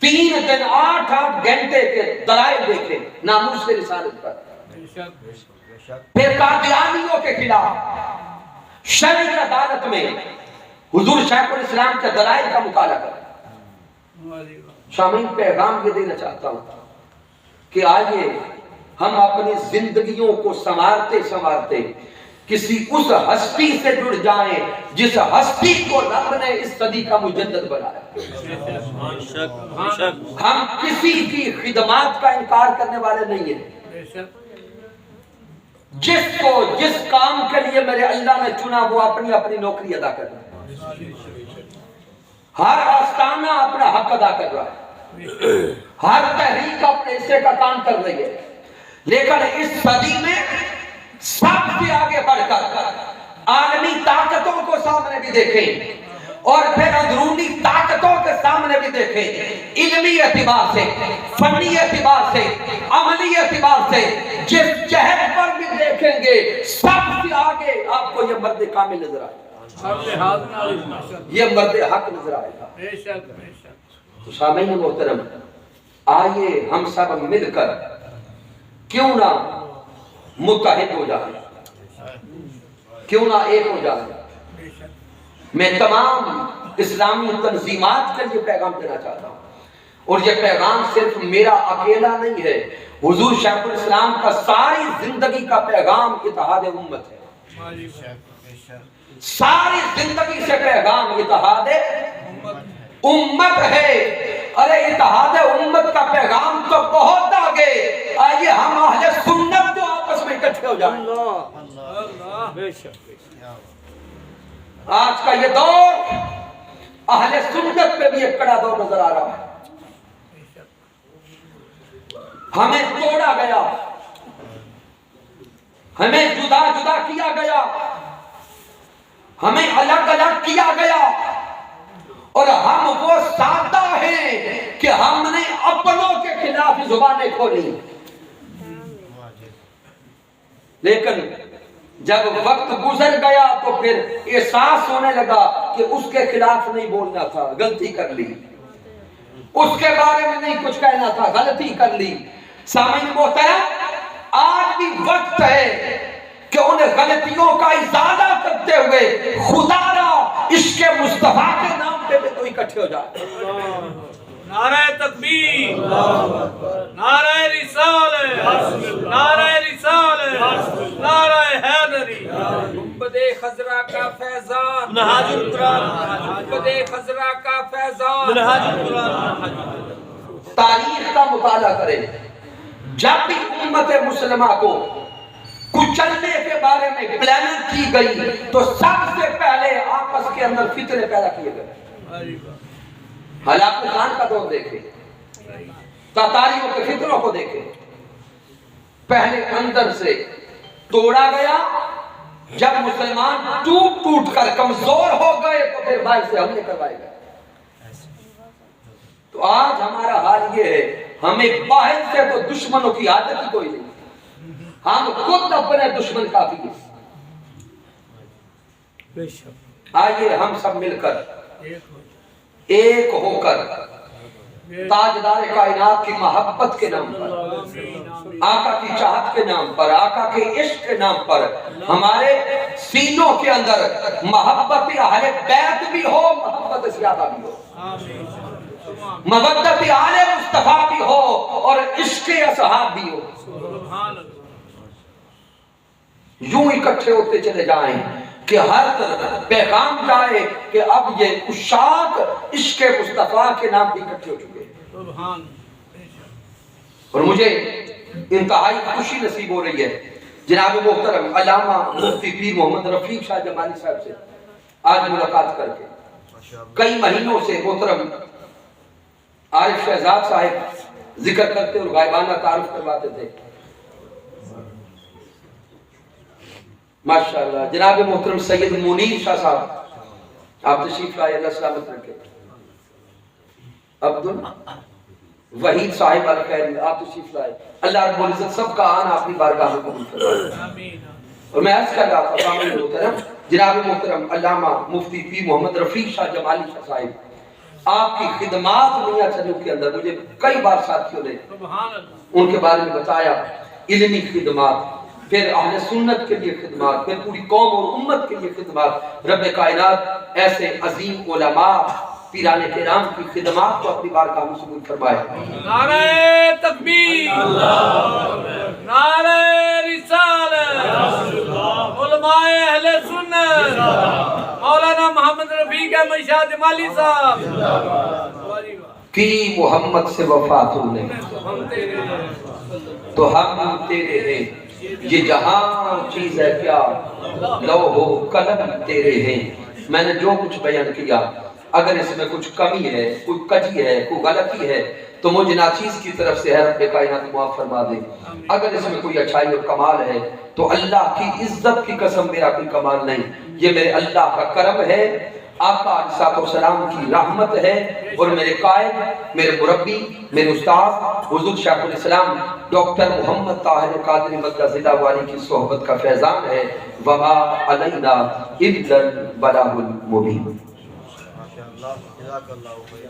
3 دن 8 گھنٹے کے دلائل دیکھیں ناموس رسالت پر. پھر قادیانیوں کے خلاف شرعی عدالت میں حضور شیخ الاسلام کے دلائل کا مطالعہ کریں. شامعین پیغام یہ دینا چاہتا ہوں کہ آئیے ہم اپنی زندگیوں کو سنوارتے سنوارتے کسی اس ہستی سے جڑ جائیں جس ہستی کو رب نے اس صدی کا مجدد بنایا. ہم کسی کی خدمات کا انکار کرنے والے نہیں ہیں. جس کو جس کام کے لیے میرے اللہ نے چنا وہ اپنی اپنی نوکری ادا کر رہا ہے. ہر آستانہ اپنا حق ادا کر رہا ہے، ہر تحریک اپنے حصے کا کام کر رہی ہے. لیکن اس صدی میں سب سے آگے بڑھ کر عالمی طاقتوں کو سامنے بھی دیکھیں اور پھر اندرونی طاقتوں کے سامنے بھی دیکھیں. علمی اعتبار سے، فنی اعتبار سے، عملی اعتبار سے جس جہت پر بھی دیکھیں گے سب سے آگے آپ کو یہ مرد کامل نظر آئے گا، یہ مرد حق نظر آئے گا. تو سامعین محترم آئیے ہم سب مل کر کیوں نہ متحد ہو جائیں، کیوں نہ ایک ہو جائیں. میں تمام اسلامی تنظیمات کے لیے پیغام دینا چاہتا ہوں اور یہ پیغام صرف میرا اکیلا نہیں ہے. حضور شیخ الاسلام کا ساری زندگی کا پیغام اتحاد امت ہے. ساری زندگی سے پیغام اتحاد امت ہے. ارے اتحاد امت کا پیغام تو بہت آگے. آئیے ہم اہل سنت تو آپس میں اکٹھے ہو جائیں. آج کا یہ دور اہل سنت پہ بھی ایک کڑا دور نظر آ رہا ہے. ہمیں توڑا گیا، ہمیں جدا جدا کیا گیا، ہمیں الگ الگ کیا گیا، اور ہم وہ سادہ ہیں کہ ہم نے اپنوں کے خلاف زبانیں کھولی، لیکن جب وقت گزر گیا تو پھر احساس ہونے لگا کہ اس کے خلاف نہیں بولنا تھا، غلطی کر لی، اس کے بارے میں نہیں کچھ کہنا تھا، غلطی کر لی۔ سامعین محترم، آج بھی وقت ہے کہ ان غلطیوں کا ازالہ کرتے ہوئے خدا را عشق مصطفیٰ کے نام پہ بھی تو اکٹھے ہو جائے۔ نعرہ تکبیر، نعرہ رسالت، نعرہ رسالت، نعرہ حیدری، گنبد خضرا کا فیضان، منہاج القرآن، گنبد خضرا کا فیضان، منہاج القرآن۔ تاریخ کا مطالعہ کریں، جب بھی امت مسلمہ کو کچلنے کے بارے میں پلاننگ کی گئی تو سب سے پہلے آپس کے اندر فتنے پیدا کیے گئے۔ ہلاکو خان کا دور دیکھیں، تاتاریوں کے فتنوں کو دیکھیں، پہلے اندر سے توڑا گیا، جب مسلمان ٹوٹ ٹوٹ کر کمزور ہو گئے تو پھر باہر سے حملے کروائے گئے۔ تو آج ہمارا حال یہ ہے، ہمیں باہر سے تو دشمنوں کی عادت ہی کوئی نہیں، ہم خود اپنے دشمن کافی ہیں۔ آئیے ہم سب مل کر ایک ہو کر تاجدار کائنات کی محبت کے نام پر، آقا کی چاہت کے نام پر، آقا کے عشق کے نام پر ہمارے سینوں کے اندر محبت اہل بیت بھی ہو، محبت صحابہ بھی ہو، مودت آل مصطفیٰ بھی ہو، اور عشق اصحاب بھی ہو، یوں اکٹھے ہوتے چلے جائیں کہ ہر طرف پیغام جائے کہ اب یہ عشاق عشق مصطفیٰ کے نام بھی اکٹھے ہو چکے ہیں۔ اور مجھے انتہائی خوشی نصیب ہو رہی ہے جناب محترم علامہ مفتی پیر محمد رفیق شاہ جمالی صاحب سے آج ملاقات کر کے۔ کئی مہینوں سے محترم عارف شہزاد صاحب ذکر کرتے اور غائبانہ تعارف کرواتے تھے، ماشاءاللہ۔ جناب محترم سید منیر شاہ صاحب آپ تشریف لائے، اللہ سلامت رکھے۔ عبد الوحید صاحب الخیر آپ تشریف لائے، اللہ رب العزت سب کا آنا اپنی بارگاہ میں قبول فرمائے۔ اور میں عرض کر رہا تھا سامعین محترم، جناب محترم علامہ مفتی پیر محمد رفیق شاہ جمالی شاہ صاحب، آپ کی خدمات میاں چلو کے اندر مجھے کئی بار ساتھیوں نے ان کے بارے میں بتایا، علمی خدمات، پھر اہل سنت کے لیے خدمات، پھر پوری قوم اور امت کے لیے خدمات۔ رب کائنات ایسے عظیم علماء پیران کرام کی خدمات کو اپنی بارگاہ میں قبول فرمائے۔ نعرہ تکبیر، نعرہ رسالت، علماء اہل سنت، مولانا محمد رفیق احمد شاہ جمالی صاحب کی محمد سے وفا تم نے تو ہم تیرے ہیں، یہ جہاں چیز ہے کیا لوح و قلم تیرے ہیں۔ میں نے جو کچھ بیان کیا، اگر اس میں کچھ کمی ہے، کوئی کجی ہے، کوئی غلطی ہے تو مجھے ناچیز کی طرف سے ہے رب کائنات معاف فرما دے۔ اگر اس میں کوئی اچھائی اور کمال ہے تو اللہ کی عزت کی قسم میرا کوئی کمال نہیں، یہ میرے اللہ کا کرم ہے، آقا علیہ الصلوۃ والسلام کی رحمت ہے، اور میرے قائد، میرے مربی، میرے استاد حضور شیخ الاسلام ڈاکٹر محمد طاہر قادری مدد ضلع والی کی صحبت کا فیضان ہے۔ وما علینا الا البلاغ المبین۔ جزاک اللہ خیر۔